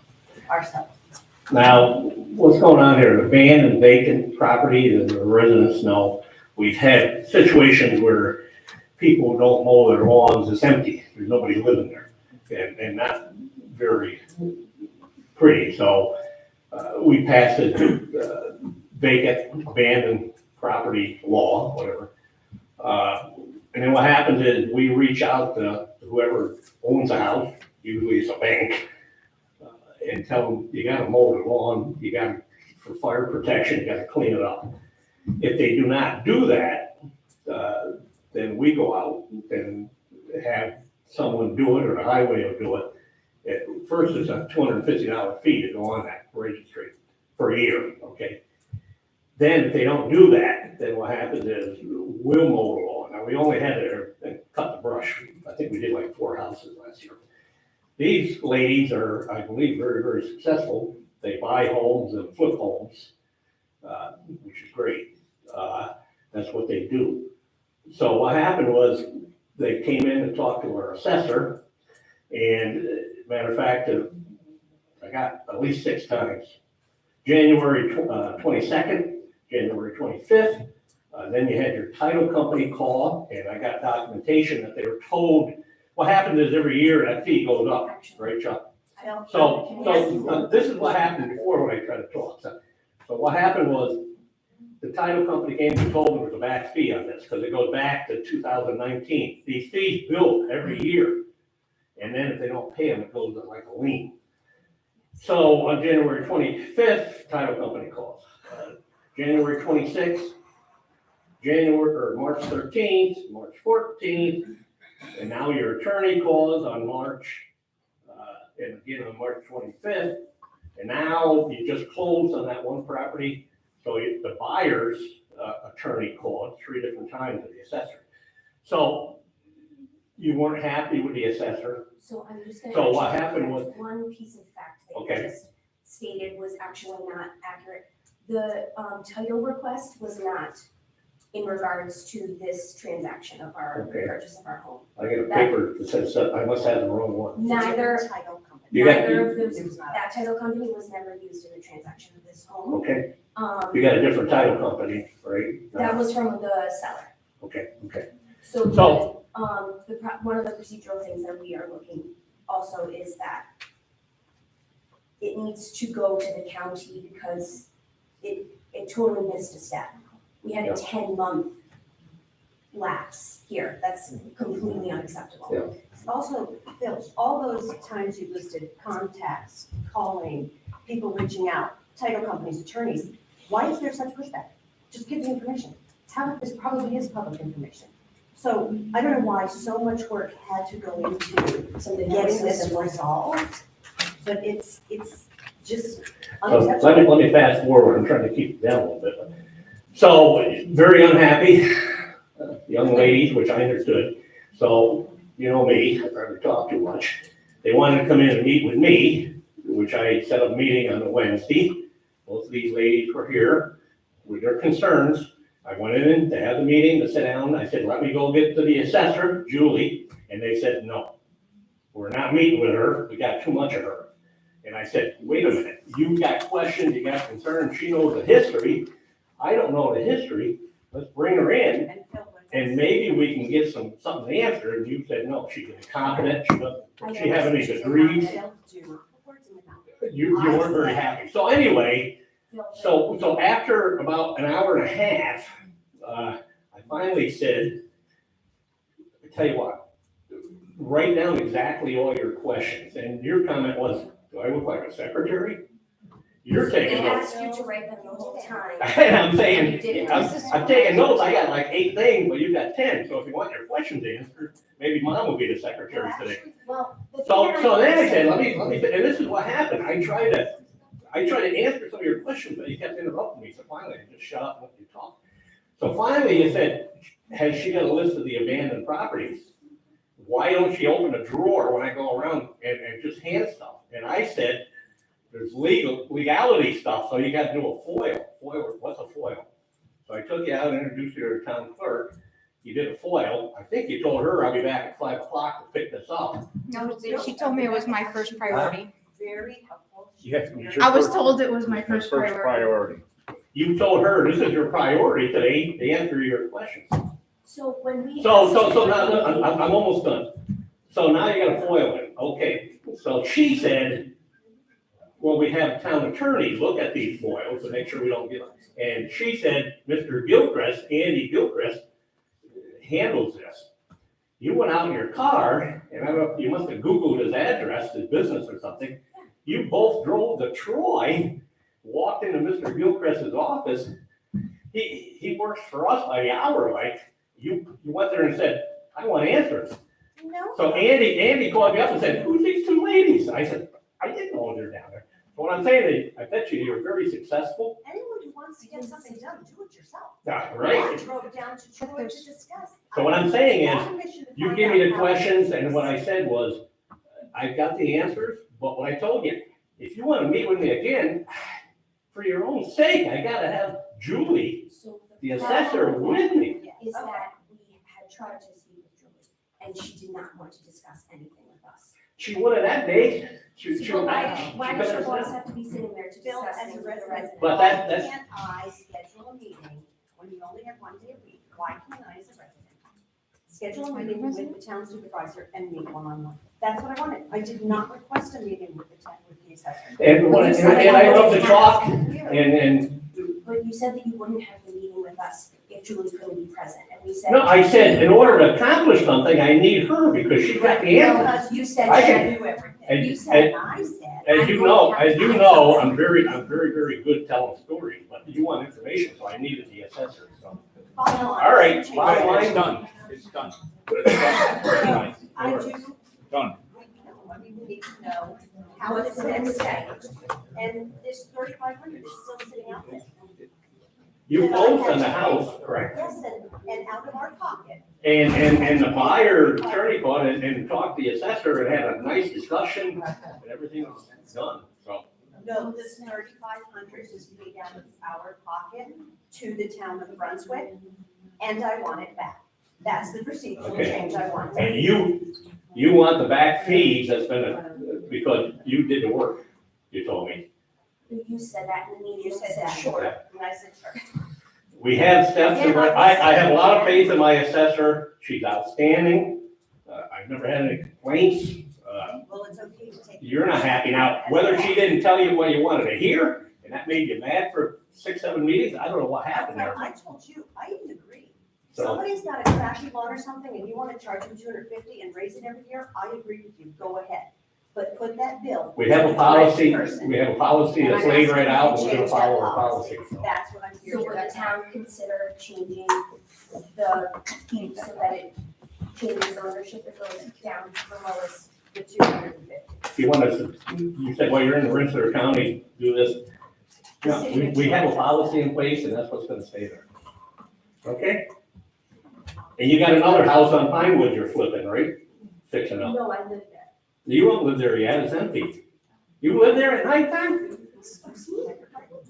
Now, what's going on here, the abandoned vacant property, the residents know, we've had situations where people don't mow their lawns, it's empty, there's nobody living there, and not very pretty, so we passed a vacant, abandoned property law, whatever. And then what happens is we reach out to whoever owns the house, usually it's a bank, and tell them, you gotta mow the lawn, you gotta, for fire protection, you gotta clean it up. If they do not do that, then we go out and have someone do it, or the highway will do it. First, it's a $250 fee to go on that registry for a year, okay? Then if they don't do that, then what happens is we'll mow the lawn. Now, we only had to cut the brush. I think we did like 4 houses last year. These ladies are, I believe, very, very successful. They buy homes and flip homes, which is great. That's what they do. So what happened was they came in and talked to our assessor, and matter of fact, I got at least 6 times. January 22nd, January 25th, then you had your title company call, and I got documentation that they were told, what happens is every year that fee goes up, right, Chuck? So this is what happened before when I tried to talk. So what happened was the title company came and told me there was a back fee on this because it goes back to 2019. These fees build every year. And then if they don't pay them, it goes like a lien. So on January 25th, title company calls. January 26th, March 13th, March 14th, and now your attorney calls on March, and again on March 25th, and now you just closed on that one property, so the buyer's attorney called 3 different times to the assessor. So you weren't happy with the assessor. So I'm just gonna. So what happened was. One piece of fact that Okay. you just stated was actually not accurate. The title request was not in regards to this transaction of our Okay. purchase of our home. I got a paper that says, I must have the wrong one. Neither, Title company. You got- neither of those, It was not. that title company was never used in the transaction of this home. Okay, you got a different title company, right? That was from the seller. Okay, okay. So, So- one of the procedural things that we are looking also is that it needs to go to the county because it totally missed a step. We had a Yeah. 10-month lapse here. That's completely unacceptable. Yeah. Also, Phil, all those times you listed, contacts, calling, people reaching out, title companies, attorneys, why is there such pushback? Just give the information. This probably is public information. So I don't know why so much work had to go into Something getting this resolved, but it's just So unacceptable. let me fast forward, I'm trying to keep it down a little bit. So, very unhappy, young ladies, which I understood. So, you know me, I probably talk too much. They wanted to come in and meet with me, which I set up a meeting on a Wednesday. Both of these ladies were here with their concerns. I went in to have the meeting, to sit down, I said, let me go get to the assessor, Julie, and they said, no. We're not meeting with her, we got too much of her. And I said, wait a minute, you got questions, you got concerns, she knows the history. I don't know the history, let's bring her in, and maybe we can get something answered. And you said, no, she's incompetent, she hasn't any degrees. You weren't very happy. So anyway, so after about an hour and a half, I finally said, I tell you what, write down exactly all your questions. And your comment was, do I look like a secretary? You're taking They notes. asked you to write them the whole time. And I'm You saying, didn't. I'm taking notes, I got like 8 things, but you got 10. So if you want your questions answered, maybe mom will be the secretary today. Well, the thing So, that so then I said- said, let me, and this is what happened, I tried to answer some of your questions, but you kept interrupting me, so finally I just shut up and let you talk. So finally you said, has she got a list of the abandoned properties? Why don't she open a drawer when I go around and just hand stuff? And I said, there's legality stuff, so you gotta do a FOIL. FOIL, what's a FOIL? So I took you out and introduced you to the town clerk. You did a FOIL. I think you told her I'll be back at 5 o'clock to pick this up. No, she told me it was my first priority. Very helpful. I was told it was my first priority. priority. You told her this is your priority today to answer your questions. So when we. So now, I'm almost done. So now you got a FOIL in, okay. So she said, well, we have town attorney look at these FOILs to make sure we don't get, and she said, Mr. Gilchrist, Andy Gilchrist, handles this. You went out in your car, and I don't know, you must have Googled his address, his business or something. You both drove to Troy, walked into Mr. Gilchrist's office. He works for us by the hour, like, you went there and said, I want answers. No. So Andy called me up and said, who's these 2 ladies? I said, I didn't know they're down there. So what I'm saying is, I bet you're very successful. Anyone who wants to get something done, do it yourself. Yeah, right. I drove down to Troy to discuss. So what I'm saying I is, have permission to you find give me out the how- questions, and what I said was, I got the answers, but what I told you, if you want to meet with me again, for your own sake, I gotta have Julie, So the assessor, with me. Is that we had tried to speak with Julie, and she did not want to discuss anything with us. She would have that day. She But why could does her have boss said. have to be sitting there to Bill, discuss as things a with the resident, residents? But why that's- can't I schedule a meeting when you only have 1 day a week? Why can't I, as a resident, schedule a meeting with the town supervisor and meet one-on-one? That's what I wanted. I did not request a meeting with the assessor. And when, and I love to talk, and, But you said that you wouldn't have the meeting with us if Julie couldn't be present, and we said. no, I said, in order to accomplish something, I need her, because she got the answer. Because you said I you can- knew everything. and- You said, I said. As you know, I'm very, very good telling stories, but you want information, so I needed the assessor, so. Bottom line, All right, change bottom it. line, It's done, it's done. Done. I do, Done. we need to know how it's the next step. And this 3,500 is still sitting out there. You closed on the house, correct? Yes, and out of our pocket. And the buyer attorney called and talked to the assessor and had a nice discussion, and everything was done, so. No, this 3,500 is paid out of our pocket to the town of Brunswick, and I want it back. That's the procedural Okay. change I want. And you want the back fees that's been, because you did the work, you told me. You said that in the meeting. You said that, sure, and I said, sure. We have steps, I have a lot of faith in my assessor, she's outstanding, I've never had any complaints. Well, it's okay to take. You're not happy now, whether she didn't tell you what you wanted to hear, and that made you mad for 6, 7 meetings, I don't know what happened there. I told you, I even agree. So- Somebody's got a trashy lawn or something, and you want to charge them $250 and raise it every year, I agree with you, go ahead. But put that bill. We have to a the correct policy, person. we have a policy And that's I'm laid asking right you out, to we're gonna change that follow our policy. That's what I'm here So to would the recommend. town consider changing so that it changes ownership, it goes down to the lowest, the 250. You want us to, you said, well, you're in Rensselaer County, do this. Yeah, we have a policy in place and that's what's gonna stay there. Okay? And you got another house on Pinewood you're flipping, right? Fixing up. No, I live there. You don't live there yet, it's empty. You live there at nighttime?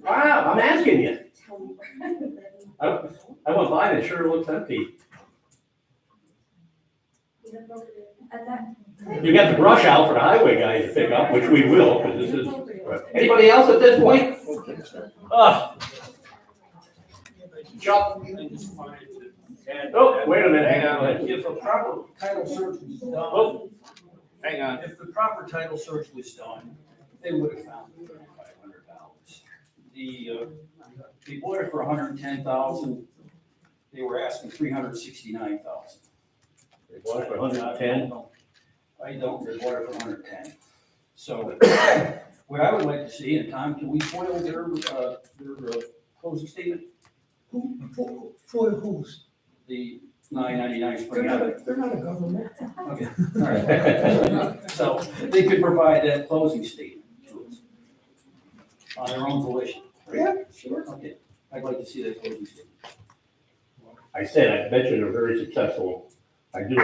Wow, I'm asking you. Tell me where I live. I went by and it sure looks empty. At that. You got the brush out for the highway guys to pick up, which we will, because this is, anybody else at this point? Chuck? Oh, wait a minute, hang on, go ahead. If a proper title search was done. Oh, hang on. If the proper title search was done, they would have found $500. They bought it for $110,000. They were asking $369,000. They bought it for 110? I don't, they bought it for 110. So what I would like to see, and Tom, can we foil their closing statement? For whose? The 999 They're Spring not, Avenue. they're not a government. Okay, all right. So they could provide that closing statement to us on their own volition. Yeah, sure. Okay, I'd like to see that closing statement. I said, I bet you they're very successful. I do.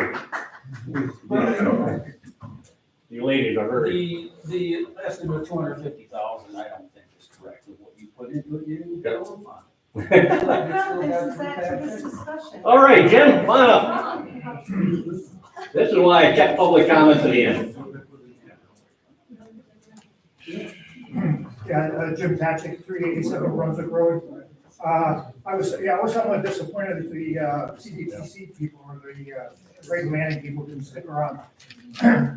You ladies are very. The estimate of 250,000, I don't think is correct with what you put into it. You got a fund. This discussion. All right, Jim, come on up. This is why I kept public comments at the end. Yeah, Jim Tatchik, 387 Brunswick Road. I was somewhat disappointed that the CDTC people or the Greg Manning people didn't stick around. I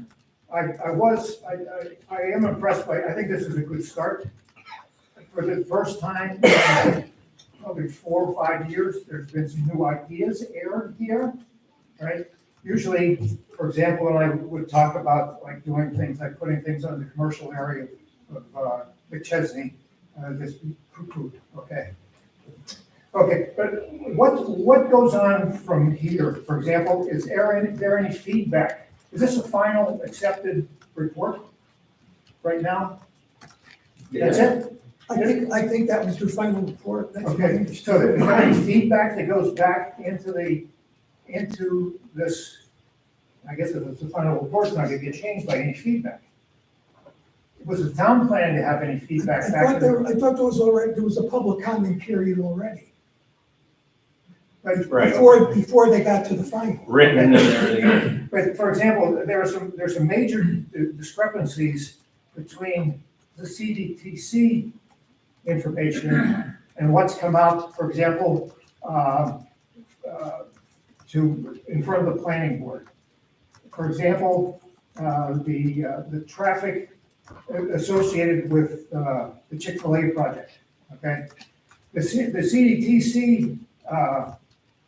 am impressed by, I think this is a good start. For the first time in probably 4 or 5 years, there's been some new ideas aired here, right? Usually, for example, when I would talk about like doing things, like putting things on the commercial area of McChesney, this poo-poo, okay. Okay, but what goes on from here? For example, is there any feedback? Is this a final accepted report right now? That's it? I think that was their final report. That's my Okay, understanding. so there's not any feedback that goes back into this, I guess if it's a final report, it's not gonna get changed by any feedback. Was the town planning to have any feedback I back? thought there was a public comment period already, Right. before they got to the final. Written and everything. But for example, there's some major discrepancies between the CDTC information and what's come out, for example, in front of the planning board. For example, the traffic associated with the Chick-fil-A project, okay? The CDTC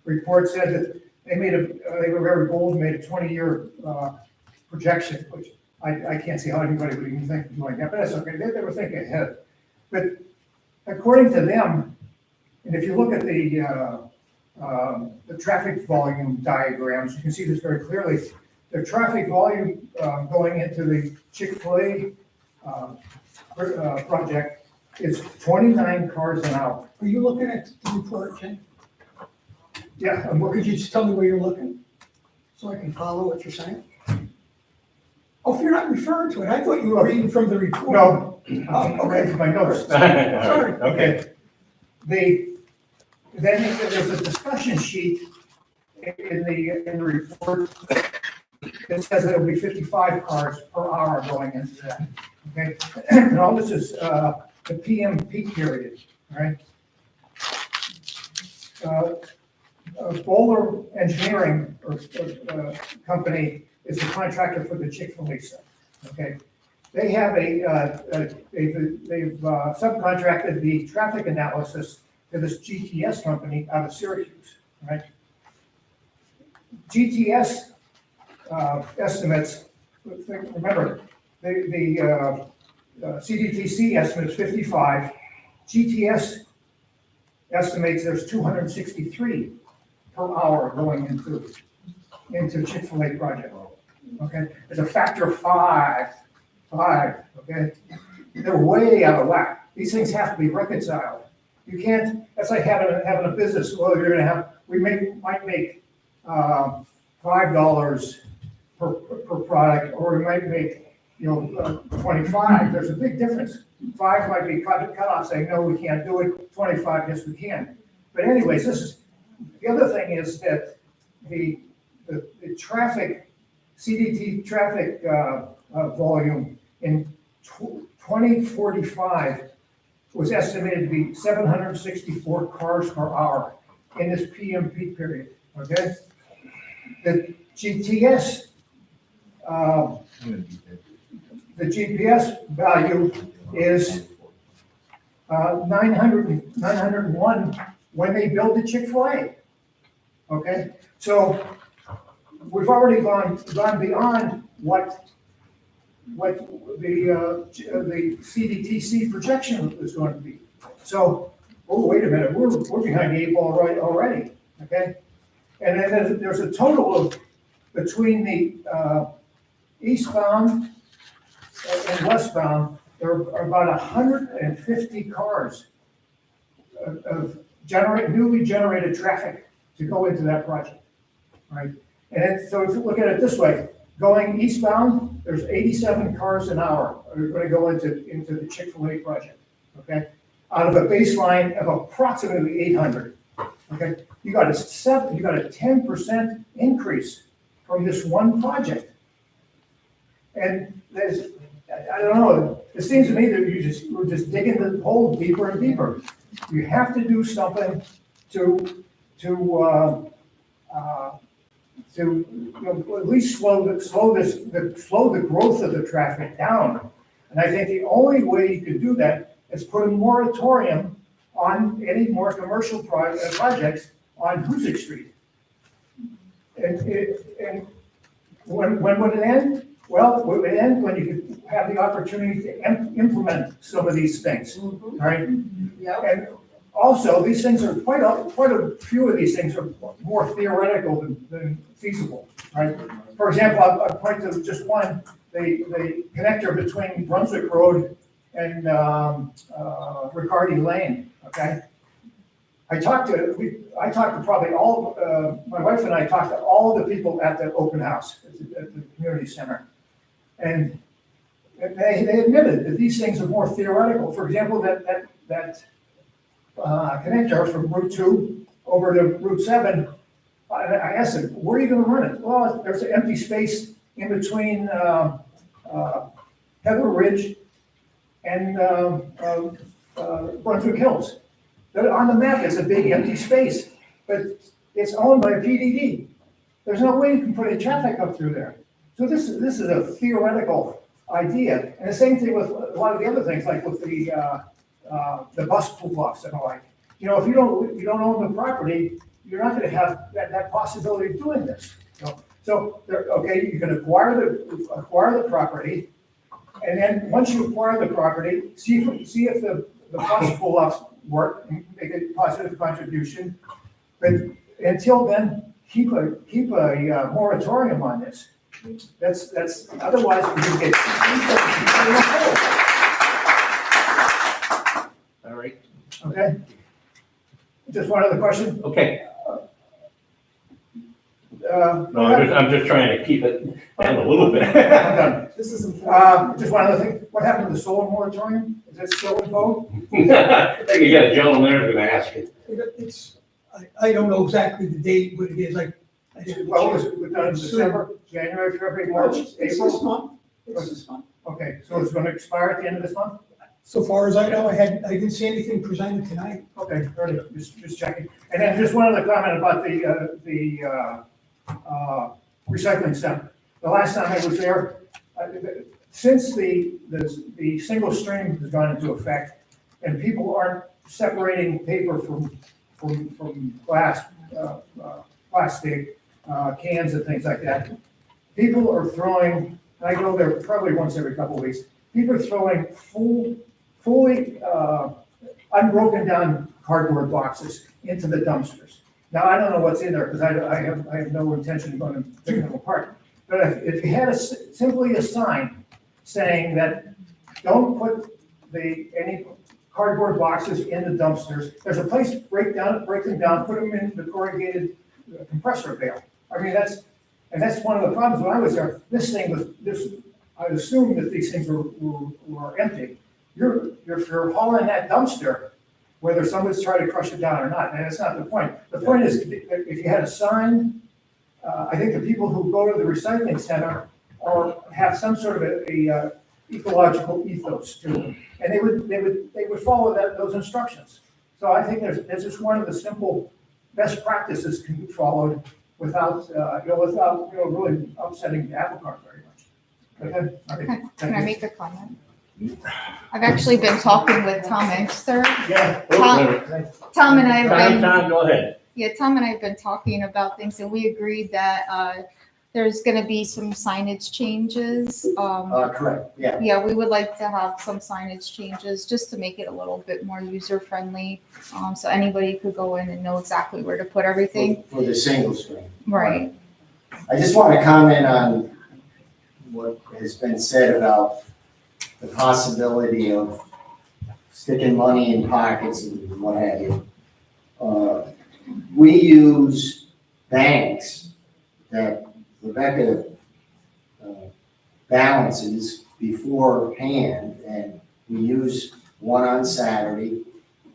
report said that they were very bold, made a 20-year projection, which I can't see how anybody would even think of doing that, but that's okay, they were thinking ahead. But according to them, and if you look at the traffic volume diagrams, you can see this very clearly. The traffic volume going into the Chick-fil-A project is 29 cars an hour. Are you looking at the report, Jim? Yeah, Could you just tell me where you're looking? So I can follow what you're saying? Oh, if you're not referring to it, I thought you were reading from the report. no, Oh, okay. my notes. Sorry. Okay. Then there's a discussion sheet in the report that says that it'll be 55 cars per hour going into that, okay? And all this is the PM peak period, all right? Bowler Engineering company is the contractor for the Chick-fil-A site, okay? They have they've subcontracted the traffic analysis to this GTS company out of Syracuse, right? GTS estimates, remember, the CDTC estimates 55, GTS estimates there's 263. per hour going into Chick-fil-A project. Okay, it's a factor of five, okay? They're way out of whack. These things have to be reconciled. You can't, that's like having a business, well, you're gonna have, might make $5 per product, or we might make, 25. There's a big difference. 5 might be cut off saying, no, we can't do it. 25, yes, we can. But anyways, the other thing is that the traffic, CDT traffic volume in 2045 was estimated to be 764 cars per hour in this PM peak period, okay? The GPS, the GPS value is 901 when they build the Chick-fil-A, okay? So we've already gone beyond what the CDTC projection is going to be. So, oh, wait a minute, we're behind the 8 ball already, okay? And then there's a total of, between the eastbound and westbound, there are about 150 cars of newly generated traffic to go into that project, right? And so if you look at it this way, going eastbound, there's 87 cars an hour are going to go into the Chick-fil-A project, okay? Out of a baseline of approximately 800, okay? You got a 10% increase from this one project. And I don't know, it seems to me that we're just digging the hole deeper and deeper. You have to do something to at least slow the growth of the traffic down. And I think the only way you can do that is put a moratorium on any more commercial projects on Hoosick Street. And when would it end? Well, it would end when you could have the opportunity to implement some of these things, right? Yep. And also, these things are quite a few of these things are more theoretical than feasible, right? For example, I'll point to just one, the connector between Brunswick Road and Riccardi Lane, okay? I talked to probably all, my wife and I talked to all the people at the open house at the community center. And they admitted that these things are more theoretical. For example, that connector from Route 2 over to Route 7, I asked them, where are you going to run it? Well, there's an empty space in between Heather Ridge and Brunswick Hills. On the map, it's a big empty space, but it's owned by PDD. There's no way you can put any traffic up through there. So this is a theoretical idea. And the same thing with a lot of the other things, like with the bus pull-offs and the like. If you don't own the property, you're not going to have that possibility of doing this. So you can acquire the property, and then once you acquire the property, see if the bus pull-offs work and make a positive contribution. But until then, keep a moratorium on this. That's otherwise we can get. All right. Okay. Just one other question. Okay. No, I'm just trying to keep it down a little bit. I'm done. This is important. Just one other thing. What happened to the solar moratorium? Is it still in vogue? You got a gentleman there who's gonna ask it. I don't know exactly the date, what it is, Well, was it done in December, January, February, March, It's April? this month. It's this month. Okay, so it's going to expire at the end of this month? So far as I know, I didn't see anything presented tonight. Okay, very good. Just checking. And then just one other comment about the recycling center. The last time I was there, since the single stream has gone into effect, and people aren't separating paper from glass, plastic, cans and things like that, people are throwing, and I go there probably once every couple of weeks, people are throwing fully unbroken down cardboard boxes into the dumpsters. Now, I don't know what's in there, because I have no intention of going to pick them apart. But if you had simply a sign saying that don't put any cardboard boxes in the dumpsters, there's a place, break them down, put them in the corrugated compressor bale. I mean, that's one of the problems when I was there. I assumed that these things were empty. If you're hauling that dumpster, whether somebody's trying to crush it down or not, and that's not the point. The point is, if you had a sign, I think the people who go to the recycling center have some sort of a ecological ethos to them, and they would follow those instructions. So I think there's just one of the simple best practices can be followed without really upsetting the apple cart very much. Okay. Can I make a comment? I've actually been talking with Tom Inkster. Yeah. Tom and I have been. Tom, go ahead. Yeah, Tom and I have been talking about things, and we agreed that there's going to be some signage changes. Correct, yeah. Yeah, we would like to have some signage changes just to make it a little bit more user friendly, so anybody could go in and know exactly where to put everything. For the single screen. Right. I just want to comment on what has been said about the possibility of sticking money in pockets and what have you. We use banks that Rebecca balances beforehand, and we use one on Saturday,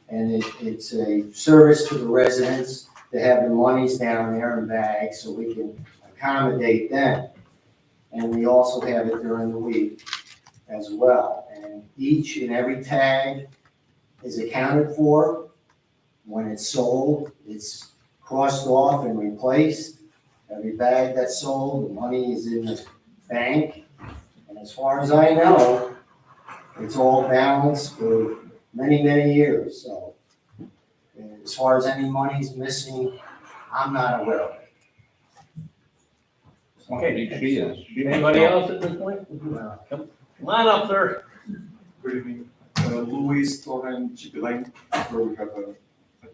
and it's a service to the residents to have the monies down there in bags so we can accommodate them. And we also have it during the week as well. And each and every tag is accounted for. When it's sold, it's crossed off and replaced. Every bag that's sold, the money is in the bank. And as far as I know, it's all balanced for many, many years. So as far as any money's missing, I'm not aware of it. Okay. She is. Anybody else at this point? Come on up, sir. Good evening. Louis Torren, GP Lane, where we have a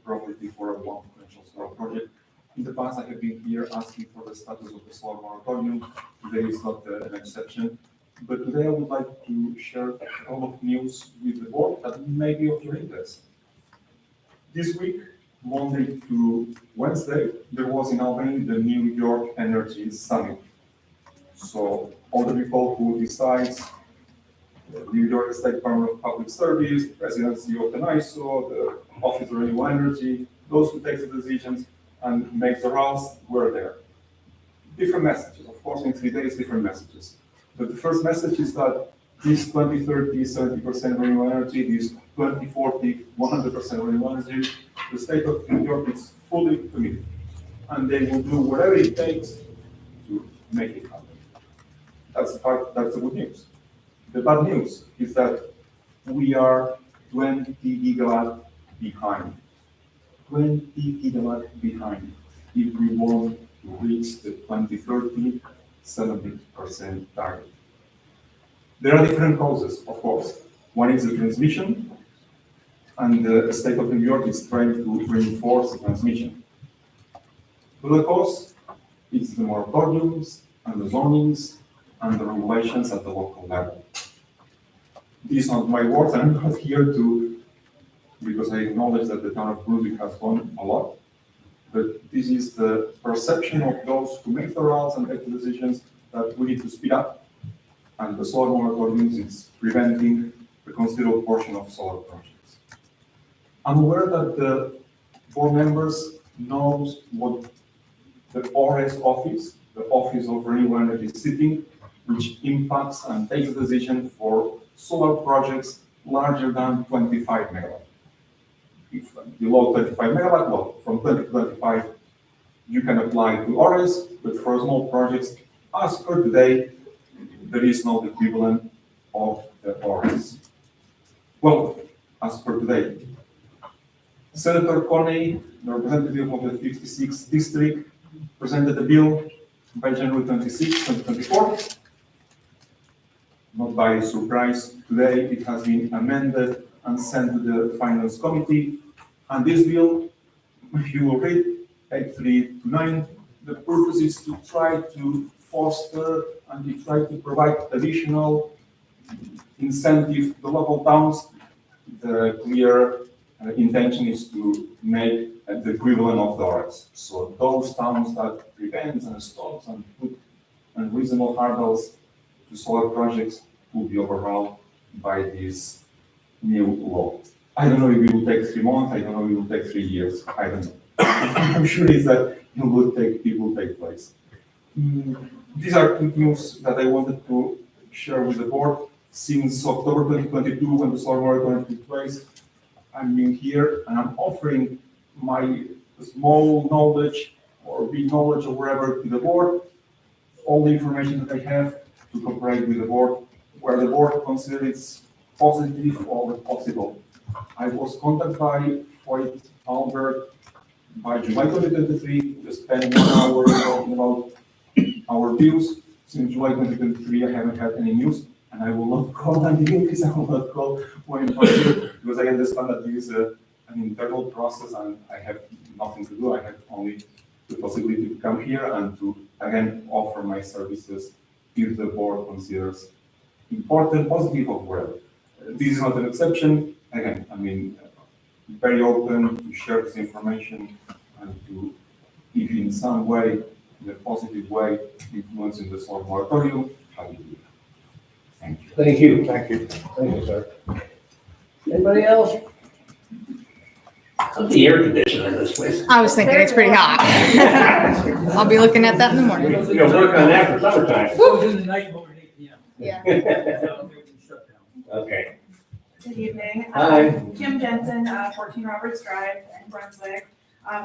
property for a one potential solar project. In the past, I have been here asking for the status of the solar moratorium. Today is not an exception. But today I would like to share a couple of news with the board that may be of your interest. This week, Monday to Wednesday, there was in Albany the New York Energy Summit. So all the people who decides the New York State Department of Public Service, the presidency of the NISO, the Office of Renewable Energy, those who take the decisions and make the rules were there. Different messages, of course, in 3 days, different messages. But the first message is that this 2030, 70% renewable energy, this 2040, 100% renewable energy, the state of New York is fully committed. And they will do whatever it takes to make it happen. That's the good news. The bad news is that we are 20 gigawatt behind. 20 gigawatt behind if we want to reach the 2030 70% target. There are different causes, of course. One is the transmission, and the state of New York is trying to reinforce the transmission. To the cause, it's the moratoriums and the zonings and the regulations at the local level. These are not my words, I'm not here because I acknowledge that the town of Brunswick has gone a lot, but this is the perception of those who make the rules and take the decisions that we need to speed up. And the solar moratoriums is preventing a considerable portion of solar projects. I'm aware that the board members knows what the ORES office, the Office of Renewable Energy is sitting, which impacts and takes a decision for solar projects larger than 25 megawatt. If below 25 megawatt, well, from 20 to 25, you can apply to ORES, but for small projects, as per today, there is no equivalent of the ORES. Well, as per today, Senator Coney, the representative of the 56th district, presented the bill by January 26, 2024. Not by surprise, today it has been amended and sent to the Finance Committee. And this bill, if you will read, 8329. The purpose is to try to foster and to try to provide additional incentive to local towns. The clear intention is to make the equivalent of dollars. So those towns that prevent and stops and put unreasonable hurdles to solar projects will be overhauled by this new law. I don't know if it will take 3 months, I don't know if it will take 3 years, I don't know. I'm sure it's that it will take place. These are two news that I wanted to share with the board. Since October 2022, when the solar moratorium took place, I'm being here and I'm offering my small knowledge or big knowledge or wherever to the board, all the information that I have to cooperate with the board, where the board considers it's positive or possible. I was contacted by Floyd Albert by July 2023, we spent 1 hour talking about our views. Since July 2023, I haven't had any news, and I will not call on the increase, I will not call when possible, because I understand that this is an internal process and I have nothing to do. I have only the possibility to come here and to, again, offer my services if the board considers important, positive, or whatever. This is not an exception. Again, very open to share this information and to, if in some way, in a positive way, influencing the solar moratorium, how do you do it? Thank you. Thank you. Thank you. Thank you, sir. Anybody else? How's the air conditioning in this place? I was thinking it's pretty hot. I'll be looking at that in the morning. You'll work on that for summertime. Close in the night mode at 8 p.m. Yeah. Shut down. Okay. Good evening. Hi. Kim Jensen, 14 Roberts Drive in Brunswick.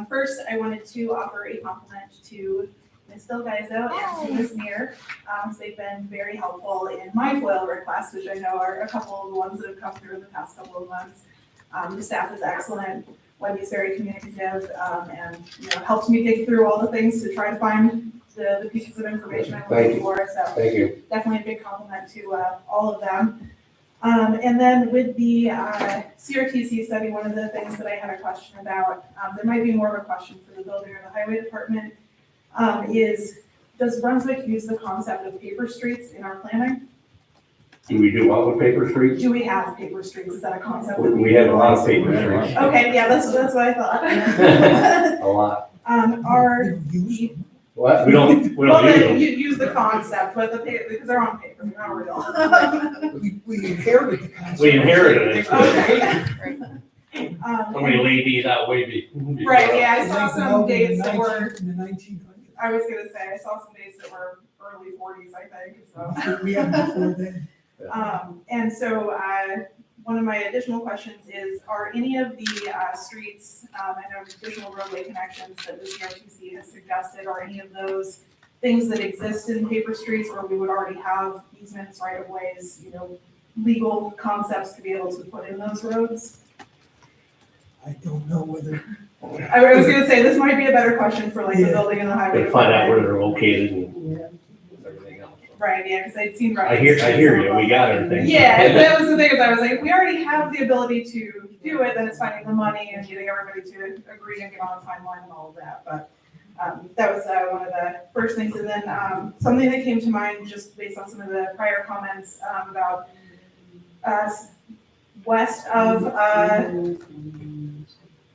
First, I wanted to offer a compliment to Ms. Delgaizo and to Ms. Meir. They've been very helpful in my FOIL requests, which I know are a couple of the ones that have come through in the past couple of months. The staff is excellent. Wendy's very communicative and helps me dig through all the things to try to find the pieces of information I'm looking for. So Thank you. definitely a big compliment to all of them. And then with the CRTC study, one of the things that I had a question about, there might be more of a question for the building or the highway department, is does Brunswick use the concept of paper streets in our planning? Do we do all the paper streets? Do we have paper streets? Is that a concept? that We have a lot of paper streets. Okay, yeah, that's what I thought. A lot. What? We don't use them. You use the concept, but the paper, because they're on paper, they're not real. We inherited the concept. We inherited it. Okay. Somebody laid these out way before. Right, yeah, I saw some dates that were, In the 1900s. I was gonna say, I saw some dates that were early 40s, I think, so. We had before then. And so, one of my additional questions is, are any of the streets, and additional roadway connections that the CRTC has suggested, are any of those things that exist in paper streets, or we would already have easements, right of ways, legal concepts to be able to put in those roads? I don't know whether. I was gonna say, this might be a better question for like the Yeah. building and the highway. To find out where department. they're located and everything else. Right, yeah, because it seemed right. I hear you, we got everything. Yeah, that was the thing, is I was like, if we already have the ability to do it, then it's finding the money and getting everybody to agree and get on a timeline and all of that, but that was one of the first things, and then something that came to mind just based on some of the prior comments about west of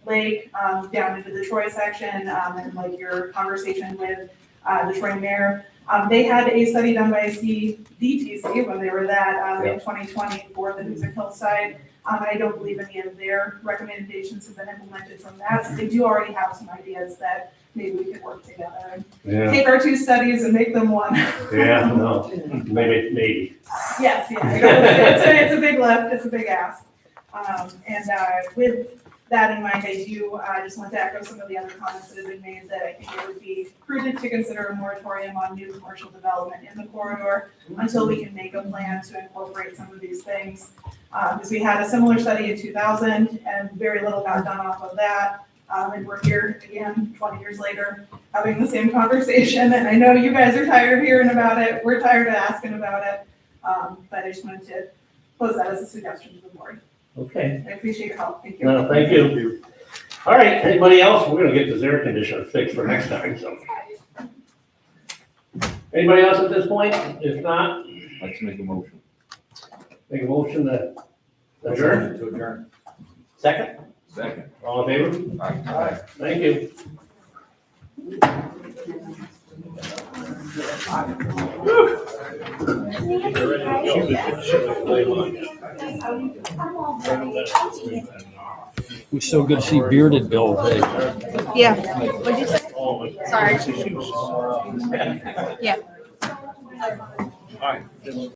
Lake, down into the Troy section, and like your conversation with the Troy mayor. They had a study done by CDTC when they were that in 2020 for the Hoosick Hillside. I don't believe any of their recommendations have been implemented from that, so they do already have some ideas that maybe we could work together and take our two studies and make them one. Yeah, no, maybe. Yes, yeah, it's a big lift, it's a big ask. And with that in mind, I do just want to echo some of the other comments that have been made, that I think it would be prudent to consider a moratorium on new commercial development in the corridor until we can make a plan to incorporate some of these things. Because we had a similar study in 2000 and very little got done off of that. And we're here again 20 years later having the same conversation. And I know you guys are tired of hearing about it. We're tired of asking about it. But I just wanted to pose that as a suggestion to the board. Okay. I appreciate your help. Thank you. No, thank you. All right, anybody else? We're gonna get this air conditioner fixed for next time, so. Anybody else at this point? If not, Let's make a motion. make a motion to adjourn. To adjourn. Second, Second. all in favor? Aye. Thank you. We're so good to see bearded Bill. Hey. Yeah, what'd you say? Sorry. Yeah.